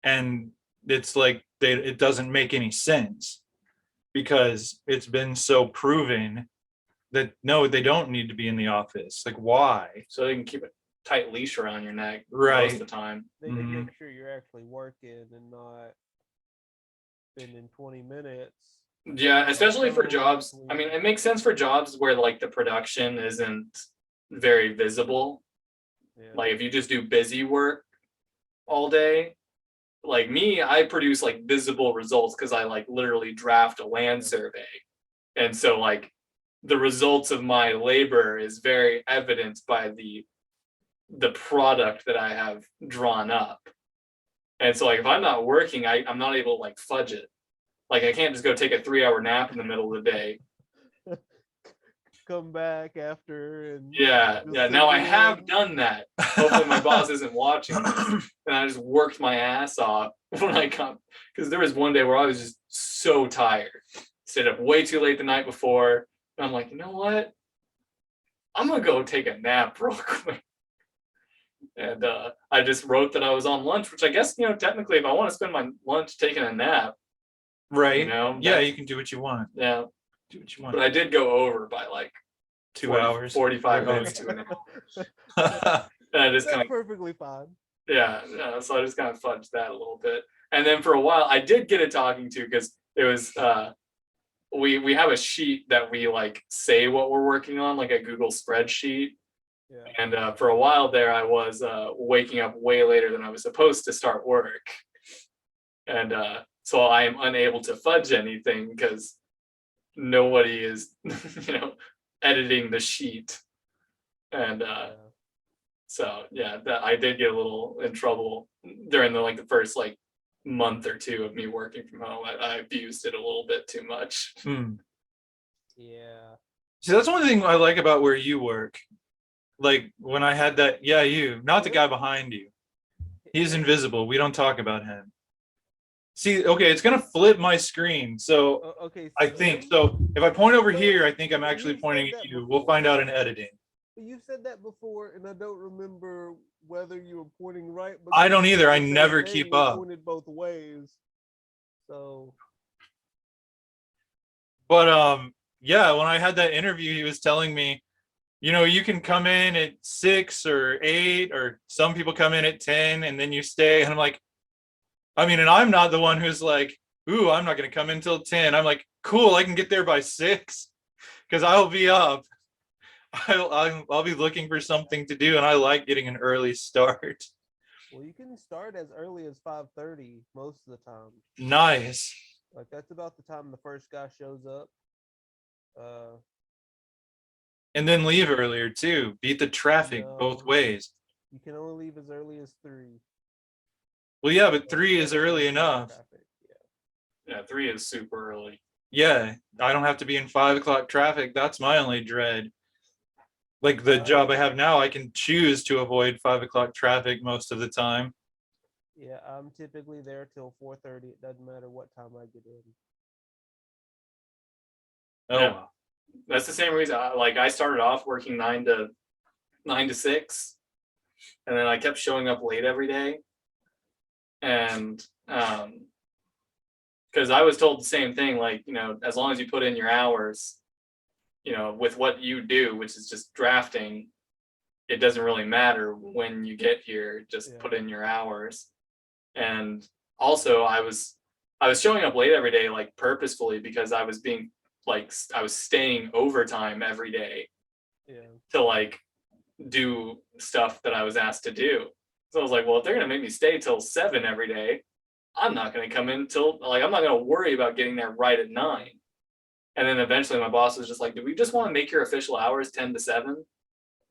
and it's like it doesn't make any sense because it's been so proven that no, they don't need to be in the office. Like, why? So they can keep a tight leash around your neck Right. most of the time. They can make sure you're actually working and not spending 20 minutes. Yeah, especially for jobs. I mean, it makes sense for jobs where like the production isn't very visible. Yeah. Like if you just do busy work all day, like me, I produce like visible results because I like literally draft a land survey. And so like the results of my labor is very evidenced by the product that I have drawn up. And so like if I'm not working, I'm not able to like fudge it. Like I can't just go take a 3-hour nap in the middle of the day. Come back after and yeah. Now I have done that. Hopefully my boss isn't watching this. And I just worked my ass off when I come, because there was one day where I was just so tired. Stayed up way too late the night before. And I'm like, you know what? I'm gonna go take a nap real quick. And I just wrote that I was on lunch, which I guess, you know, technically if I want to spend my lunch taking a nap, right? You know, yeah, you can do what you want. Yeah. Do what you want. But I did go over by like 2 hours, 45 minutes to an hour. And I just kind of perfectly fine. Yeah, so I just kind of fudged that a little bit. And then for a while I did get a talking to, because it was we have a sheet that we like say what we're working on, like a Google spreadsheet. Yeah. And for a while there I was waking up way later than I was supposed to start work. And so I am unable to fudge anything because nobody is, you know, editing the sheet. And so yeah, that I did get a little in trouble during the first like month or two of me working from home. I abused it a little bit too much. Yeah. See, that's one thing I like about where you work. Like when I had that, you, not the guy behind you. He's invisible. We don't talk about him. See, okay, it's gonna flip my screen. So okay. So I think so. If I point over here, I think I'm actually pointing at you. We'll find out in editing. You've said that before, and I don't remember whether you were pointing right. I don't either. I never keep up. Pointed both ways. So. But yeah, when I had that interview, he was telling me You know, you can come in at 6 or 8, or some people come in at 10 and then you stay. And I'm like, I mean, and I'm not the one who's like, ooh, I'm not going to come in till 10. I'm like, cool, I can get there by 6 because I'll be up. I'll be looking for something to do, and I like getting an early start. Well, you can start as early as 5:30 most of the time. Nice. Like that's about the time the first guy shows up. Uh, And then leave earlier too. Beat the traffic both no, ways. you can only leave as early as 3. Well, yeah, but 3 is early enough. Traffic. Yeah, 3 is super early. Yeah, I don't have to be in 5 o'clock traffic. That's my only dread. Like the job I have now, I can choose to avoid 5 o'clock traffic most of the time. Yeah, I'm typically there till 4:30. It doesn't matter what time I get in. Oh, Yeah. wow. That's the same reason. I started off working 9 to 6, and then I kept showing up late every day. And because I was told the same thing, like, you know, as long as you put in your hours, you know, with what you do, which is just drafting, it doesn't really matter when you get here. Just put in your hours. And also, I was showing up late every day, like purposefully, because I was being like I was staying overtime every day to like do stuff that I was asked to do. So I was like, well, if they're gonna make me stay till 7 every day, I'm not gonna come in till like I'm not gonna worry about getting there right at 9. And then eventually my boss was just like, do we just want to make your official hours 10 to 7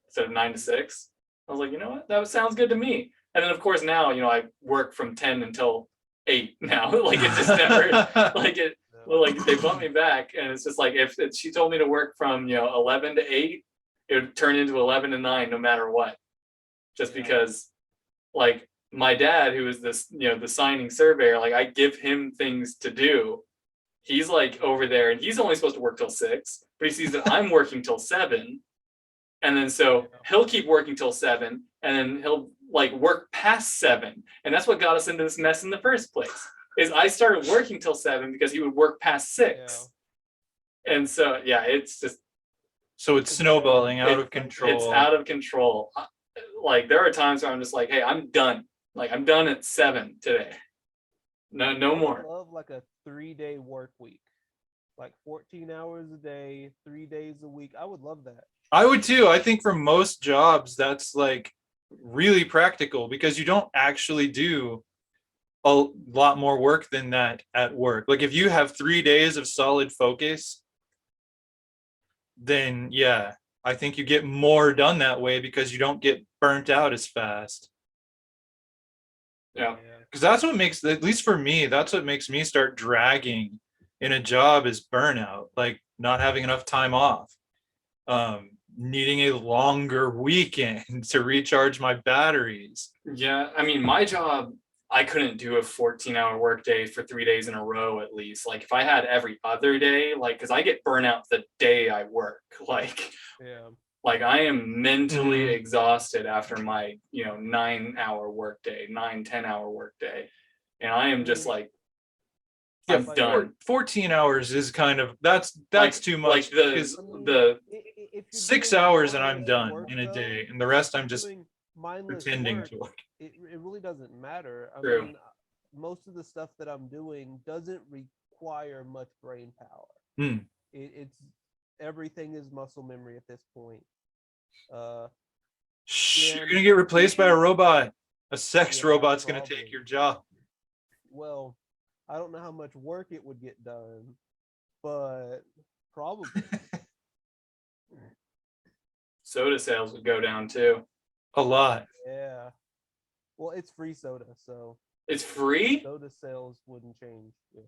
instead of 9 to 6? I was like, you know what? That sounds good to me. And then of course now, you know, I work from 10 until 8 now. Like it just never like it like they bump me back, and it's just like if she told me to work from, you know, 11 to 8, it would turn into 11 to 9 no matter what. Just because like my dad, who is this, you know, the signing surveyor, like I give him things to do. He's like over there and he's only supposed to work till 6, but he sees that I'm working till 7. And then so he'll keep working till 7, and then he'll like work past 7. And that's what got us into this mess in the first place. Is I started working till 7 because he would work past 6. And so yeah, it's just so it's snowballing out of control. It's out of control. Like there are times where I'm just like, hey, I'm done. Like I'm done at 7 today. No more. I love like a 3-day work week, like 14 hours a day, 3 days a week. I would love that. I would too. I think for most jobs, that's like really practical because you don't actually do a lot more work than that at work. Like if you have 3 days of solid focus, then yeah, I think you get more done that way because you don't get burnt out as fast. Yeah. Because that's what makes, at least for me, that's what makes me start dragging in a job is burnout, like not having enough time off, needing a longer weekend to recharge my batteries. Yeah, I mean, my job, I couldn't do a 14-hour workday for 3 days in a row at least. Like if I had every other day, like because I get burnout the day I work. Like I am mentally exhausted after my, you know, 9-hour workday, 10-hour workday. And I am just like, I'm done. 14 hours is kind of, that's like, too much. Like the 6 hours and I'm done in a day. And the rest I'm just pretending to work. It really doesn't matter. I True. mean, most of the stuff that I'm doing doesn't require much brain power. It's everything is muscle memory at this point. You're gonna get replaced by a robot. A sex robot's gonna take your job. Well, I don't know how much work it would get done, but probably. Soda sales would go down too. A lot. Yeah. Well, it's free soda, so it's free. Soda sales wouldn't change. Yeah.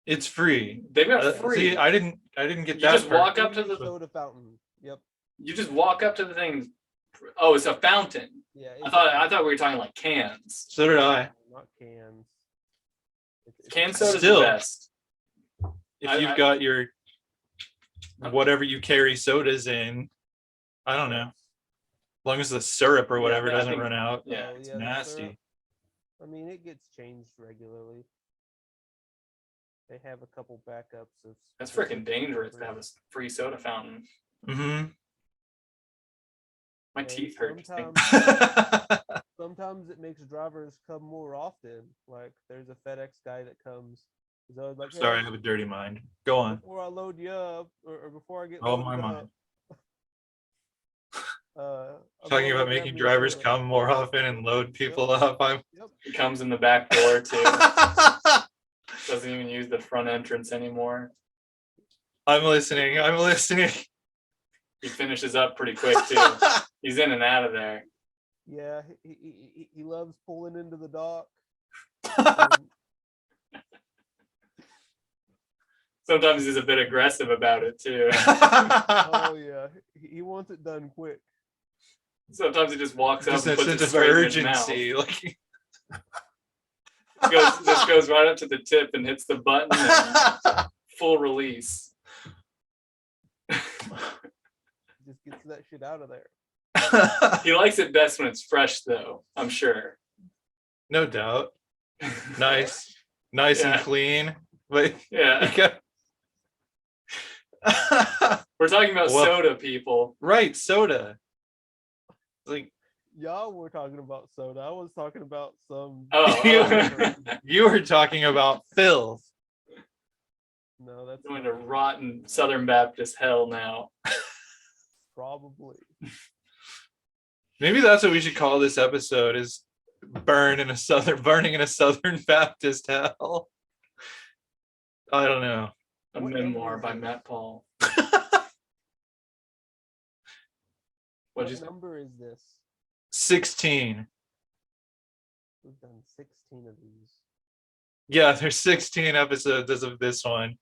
It's free. They've got free. See, I didn't get you that. You just walk up to the soda fountain. Yep. You just walk up to the thing. Oh, it's a fountain. Yeah. I thought we were talking like cans. So did I. Not cans. Can soda's the best. If you've got your whatever you carry sodas in, I don't know. As long as the syrup or whatever doesn't run out. Yeah, it's nasty. I mean, it gets changed regularly. They have a couple backups of. That's freaking dangerous to have a free soda fountain. My And teeth hurt. sometimes it makes drivers come more often. Like there's a FedEx guy that comes. He's always like, Sorry, I "Hey, have a dirty mind. Go on. before I load you up, or before I get Oh, loaded my up, mind. I'm Talking gonna about grab making me a drivers soda." come more often and load people Yep. up. Yep. He comes in the back door too. Doesn't even use the front entrance anymore. I'm listening. He finishes up pretty quick too. He's in and out of there. Yeah, he loves pulling into the dock. And Sometimes he's a bit aggressive about it too. oh yeah, he wants it done quick. Sometimes he just walks up Just and a puts sense it of straight in his mouth. urgency. Like, Just goes right up to the tip and hits the button and full release. Just gets that shit out of there. He likes it best when it's fresh though, I'm sure. no doubt. Nice and Yeah. clean. But Yeah. We're talking about soda, people. Right, soda. Like, Y'all were talking about soda. I was talking about some. Oh. you were talking about filth. No, that's Going to rotten Southern Baptist hell now. probably. Maybe that's what we should call this episode: is burning in a Southern Baptist hell. I don't know. A memoir by Matt Paul. What number is this? 16. We've done 16 of these. Yeah, there's 16 episodes of this one.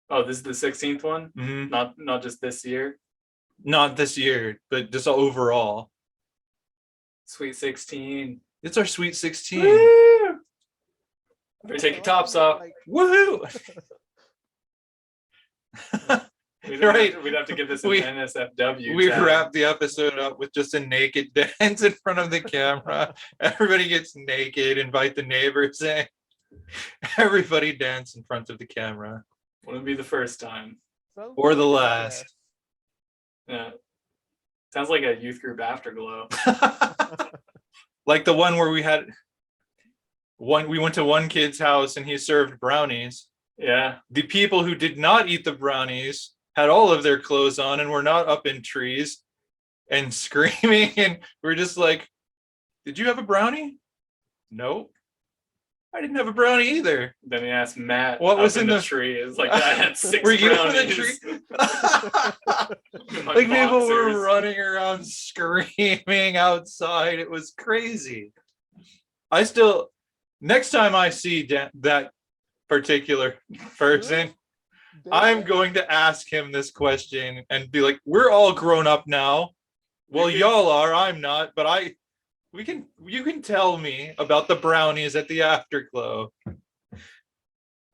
Oh, this is the 16th one? Mm-hmm. Not just this year? Not this year, but just overall. Sweet 16. It's our Sweet 16. Woo! Better take your tops off. Woohoo! We'd have to give this an NSFW. We tag. wrap the episode up with just a naked dance in front of the camera. Everybody gets naked, invite the neighbors in. Everybody dance in front of the camera. Wouldn't be the first time. Or the last. Yeah. Sounds like a youth group afterglow. Like the one where we went to one kid's house and he served brownies. Yeah. The people who did not eat the brownies had all of their clothes on and were not up in trees and screaming, and we're just like, did you have a brownie? Nope. I didn't have a brownie either. Then he asked Matt what was in the tree. It's like, I had 6 were you brownies. in the tree? Like people were running around screaming outside. It was crazy. Next time I see that particular person, I'm going to ask him this question and be like, we're all grown up now. Well, y'all are, I'm not, but you can tell me about the brownies at the afterglow.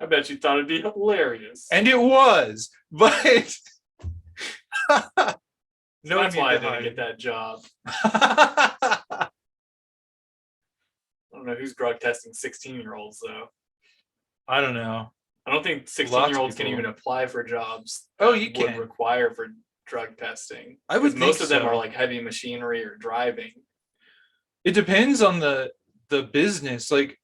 I bet you thought it'd be hilarious. And it was, but no, that's why I didn't get that job. I don't know who's drug testing 16-year-olds though. I don't know. I don't think 16-year-olds can even apply for jobs. You can. Would require for drug testing. I would think most of them so. are like heavy machinery or driving. It depends on the business. Like,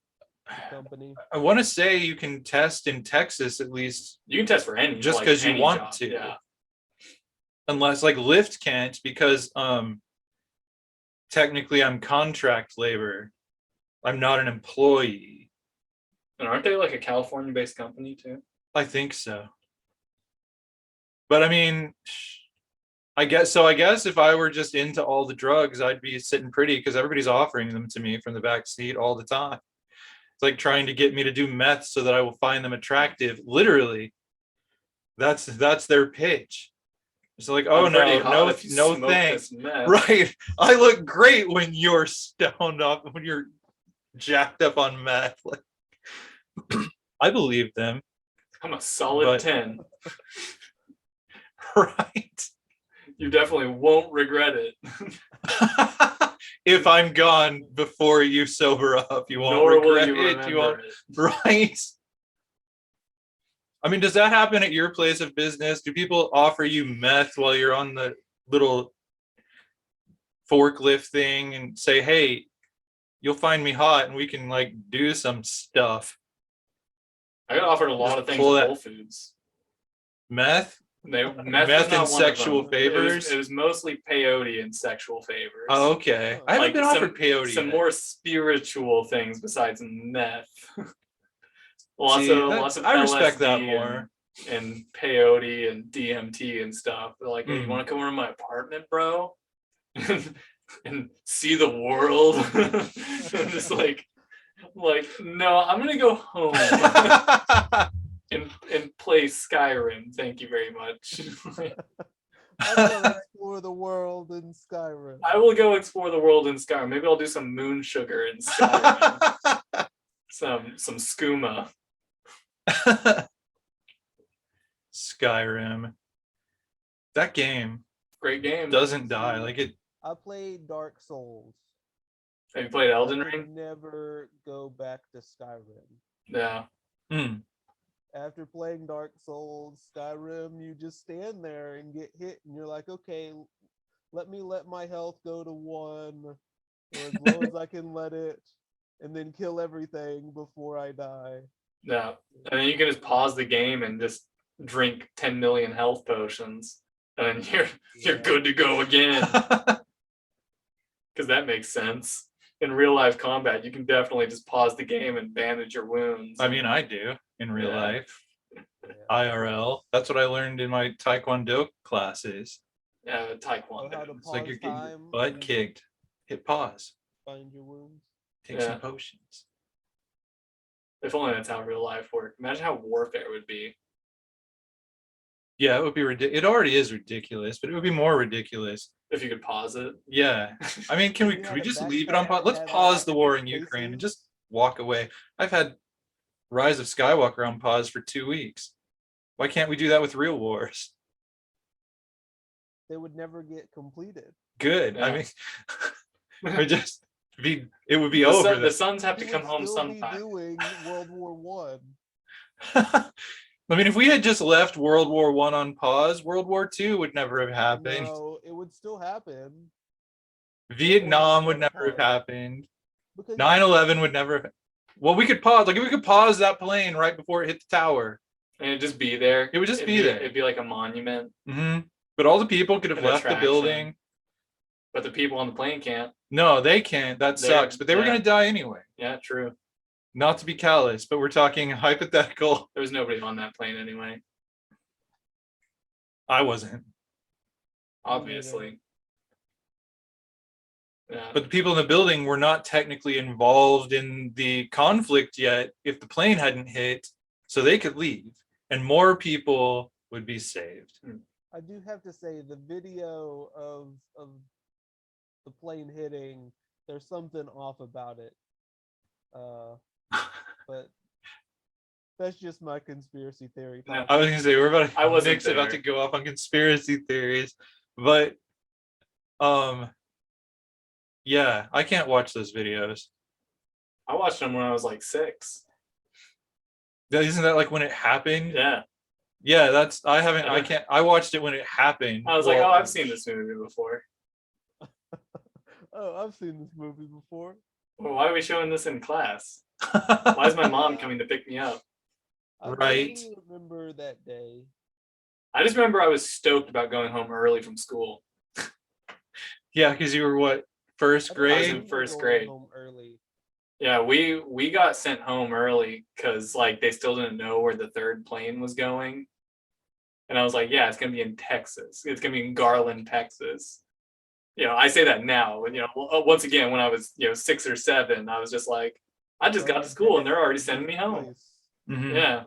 company. I want to say you can test in Texas at least. You can test for any, just because you want to. Yeah. Unless like Lyft can't, because technically I'm contract labor. I'm not an employee. And aren't they like a California-based company too? I think so. But I mean, I guess if I were just into all the drugs, I'd be sitting pretty because everybody's offering them to me from the back seat all the time. It's like trying to get me to do meth so that I will find them attractive. Literally, that's their pitch. It's like, oh no, thanks. Right. I look great when you're stoned up, when you're jacked up on meth. Like, I believe them. I'm a solid 10. Right. You definitely won't regret it. If I'm gone before you sober up, you won't regret it. You won't. Right. I mean, does that happen at your place of business? Do people offer you meth while you're on the little forklift thing and say, hey, you'll find me hot and we can like do some stuff. I got offered a lot Just of things pull at that- Whole Foods. Meth? Meth was Meth not and one of sexual them. favors? It was mostly peyote and sexual favors. Oh, okay. I haven't been offered peyote Some yet. more spiritual things besides meth. See, lots of I respect LSD that more. and peyote and DMT and stuff. They're like, hey, you want to come over to my apartment, bro? and see the world? I'm just like, no, I'm gonna go home and play Skyrim. Thank you very much. I'm gonna explore the world in Skyrim. I will go explore the world in Skyrim. Maybe I'll do some moon sugar in Skyrim. some skooma. Skyrim. That game Great game. doesn't die. Like it. I played Dark Souls. Have you played Elden I could Ring? never go back to Skyrim. Yeah. After playing Dark Souls, Skyrim, you just stand there and get hit, and you're like, okay, let my health go to 1, or as low as I can let it, and then kill everything before I die. Yeah. And then you can just pause the game and just drink 10 million health potions, and you're good to go again. Because that makes sense. In real life combat, you can definitely just pause the game and bandage your wounds. I mean, I do in real life. IRL. That's what I learned in my Taekwondo classes. Yeah, Taekwondo. It's like you're getting your butt kicked. Hit pause. Find your wounds. Take some potions. If only that's how real life worked. Imagine how warfare would be. Yeah, it would be ridiculous. It already is ridiculous, but it would be more ridiculous. If you could pause it. Yeah. I mean, can we just leave it on pause? Let's pause the war in Ukraine and just walk away. I've had Rise of Skywalker on pause for 2 weeks. Why can't we do that with real wars? They would never get completed. Good. Yeah. I mean, it would be over. The sons have to come home still sometime. Be doing World War One. I mean, if we had just left World War I on pause, World War II would never have happened. No, it would still happen. Vietnam would never have happened. 9/11 would never have. Well, we could pause. Like, if we could pause that plane right before it hit the tower. And it'd just be there. It would just be there. It'd be like a monument. Mm-hmm. But all the people could have left the building. But the people on the plane can't. No, they can't. That sucks. But they were going to die anyway. Yeah, true. Not to be callous, but we're talking hypothetical. There was nobody on that plane anyway. I wasn't. Obviously. Yeah. But the people in the building were not technically involved in the conflict yet if the plane hadn't hit, so they could leave and more people would be saved. I do have to say the video of the plane hitting, there's something off about it. But that's just my conspiracy theory. I was gonna say Nick's there. about to go off on conspiracy theories, but yeah, I can't watch those videos. I watched them when I was like 6. Isn't that like when it happened? Yeah. Yeah, I watched it when it happened. I was like, oh, I've seen this movie before. Oh, I've seen this movie before. Well, why are we showing this in class? Why is my mom coming to pick me up? Right. I don't remember that day. I just remember I was stoked about going home early from school. Yeah, because you were what, first grade? I was in first grade. Home early. Yeah, we got sent home early because like they still didn't know where the third plane was going. And I was like, yeah, it's gonna be in Texas. It's gonna be in Garland, Texas. You know, I say that now. You know, once again, when I was 6 or 7, I was just like, I just got to school and they're already sending me home. Mm-hmm. Yeah,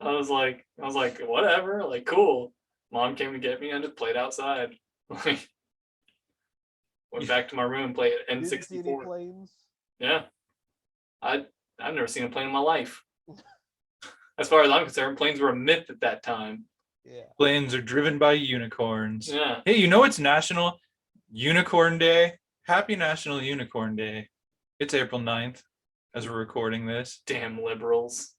I was like, whatever, like cool. Mom came to get me. I just played outside. Like, went back to my room, played N64. Didn't see any planes? Yeah, I've never seen a plane in my life. As far as I'm concerned, planes were a myth at that time. Yeah. Planes are driven by unicorns. Yeah. Hey, you know it's National Unicorn Day? Happy National Unicorn Day. It's April 9th as we're recording this. Damn liberals.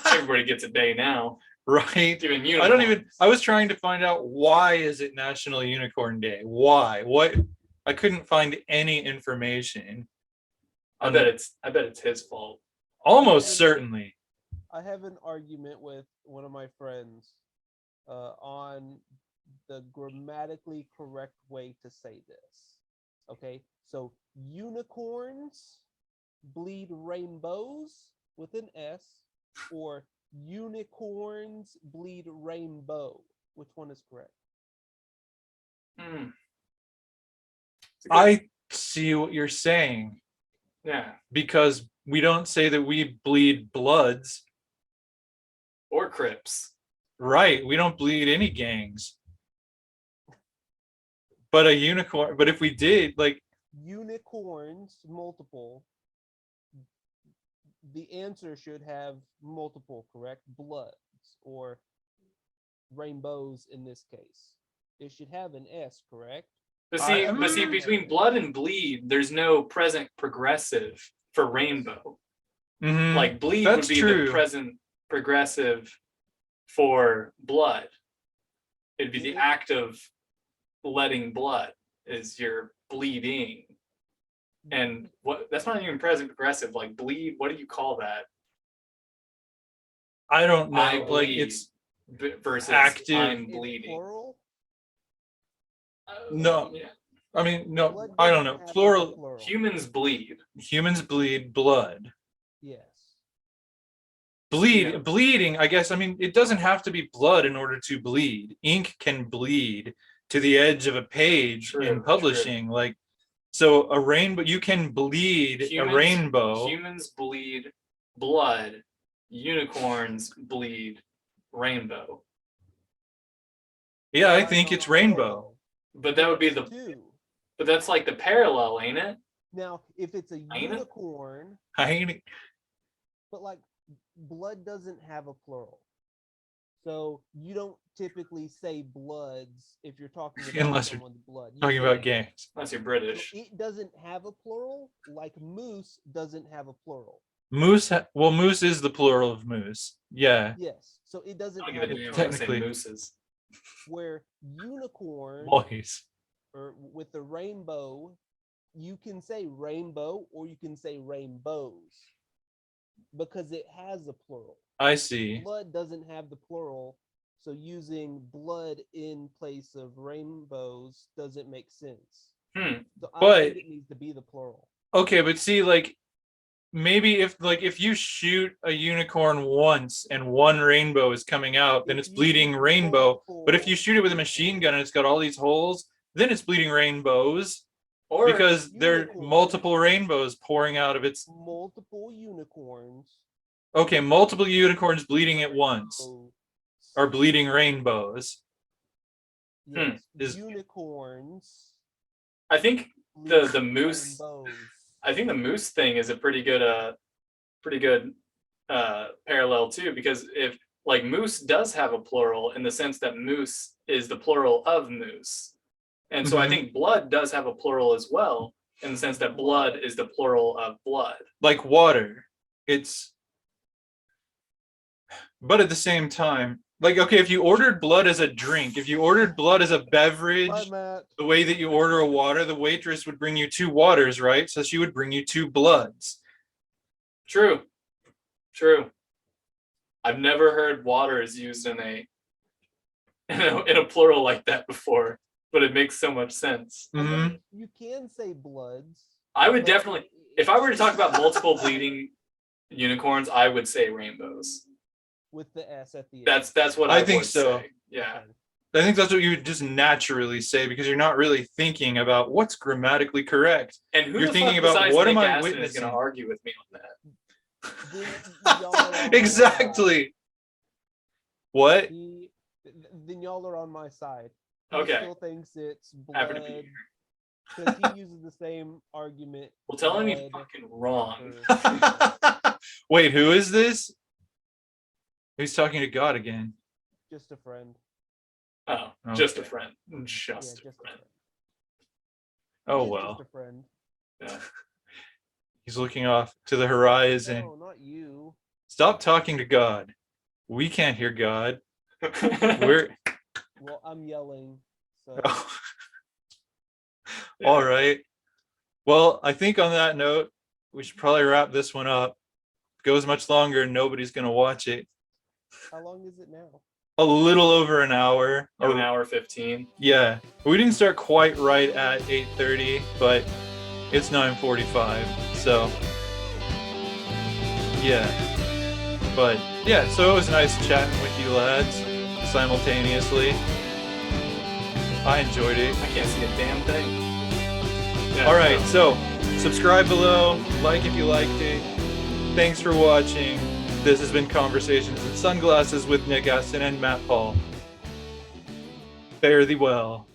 Everybody gets a day now. Right? Even I was trying to find out why is it National Unicorn Day? Why? What? I couldn't find any information. I bet it's his fault. Almost certainly. I have an argument with one of my friends on the grammatically correct way to say this. Okay, so unicorns bleed rainbows with an S, or unicorns bleed rainbow. Which one is correct? I see what you're saying. Yeah. Because we don't say that we bleed Bloods. Or Crips. Right. We don't bleed any gangs. But a unicorn, but if we did, like unicorns, multiple, the answer should have multiple, correct? Bloods or rainbows in this case. It should have an S, correct? But see, between blood and bleed, there's no present progressive for rainbow. Mm-hmm. Like bleed That's would be true. the present progressive for blood. It'd be the act of letting blood is you're bleeding. And that's not even present progressive. Like bleed, what do you call that? I don't know. I bleed like it's versus active. I'm bleeding. Plural? No. Yeah. I mean, no, Blood I don't doesn't know. have Plural. a plural. Humans bleed. Humans bleed blood. Yes. Bleeding, I guess. I mean, it doesn't have to be blood in order to bleed. Ink can bleed to the edge of a page in publishing. True. Like, so a rainbow, you can bleed a rainbow. Humans bleed blood. Unicorns bleed rainbow. Yeah, I think it's rainbow. But that would be but that's like the parallel, ain't it? Now, if it's a unicorn, but like blood doesn't have a plural. So you don't typically say bloods if you're talking about someone's blood. Talking about gangs. Unless you're British. It doesn't have a plural, like moose doesn't have a plural. Moose, moose is the plural of moose. Yeah. Yes. So it doesn't have a plural. Technically mooses. Where unicorn or with the rainbow, you can say rainbow or you can say rainbows because it has a plural. I see. Blood doesn't have the plural, so using blood in place of rainbows doesn't make sense. So I think it needs to be the plural. Okay, but see, like maybe if you shoot a unicorn once and one rainbow is coming out, then it's bleeding rainbow. But if you shoot it with a machine gun and it's got all these holes, then it's bleeding rainbows. Or because there are multiple rainbows pouring out of its multiple unicorns. Okay, multiple unicorns bleeding at once are bleeding rainbows. Yes, unicorns. I think the moose. I think the moose thing is a pretty good parallel too, because if like moose does have a plural in the sense that moose is the plural of moose, and so I think blood does have a plural as well in the sense that blood is the plural of blood. Like water, but at the same time, like, okay, if you ordered blood as a drink, if you ordered blood as a beverage, the way that you order a water, the waitress would bring you 2 waters, right? So she would bring you 2 bloods. True. I've never heard waters used in a plural like that before, but it makes so much sense. Mm-hmm. You can say bloods. I would definitely, if I were to talk about multiple bleeding unicorns, I would say rainbows. With the S at the end. That's what I think so. Say. Yeah. I think that's what you would just naturally say because you're not really thinking about what's grammatically correct. And you're thinking about what am I witnessing? Is going to argue with me on that. Exactly. What? Then y'all are on my side. Okay. He still thinks it's blood because he uses the same argument. Well, tell him he's fucking wrong. Wait, who is this? Who's talking to God again? Just a friend. Oh, okay. Just a friend. Just a friend. Oh, well. Just a friend. Yeah. He's looking off to the horizon. No, not you. Stop talking to God. We can't hear God. We're Well, I'm yelling. So all right. Well, I think on that note, we should probably wrap this one up. If it goes much longer, nobody's gonna watch it. how long is it now? A little over an hour. An hour 15. Yeah. We didn't start quite right at 8:30, but it's 9:45. So yeah. But yeah, so it was nice chatting with you lads simultaneously. I enjoyed it. I can't see a damn thing. Yeah, All right, so subscribe below, like if you liked it. Thanks for watching. This has been Conversations in Sunglasses with Nick Aston and Matt Paul. Fare thee well.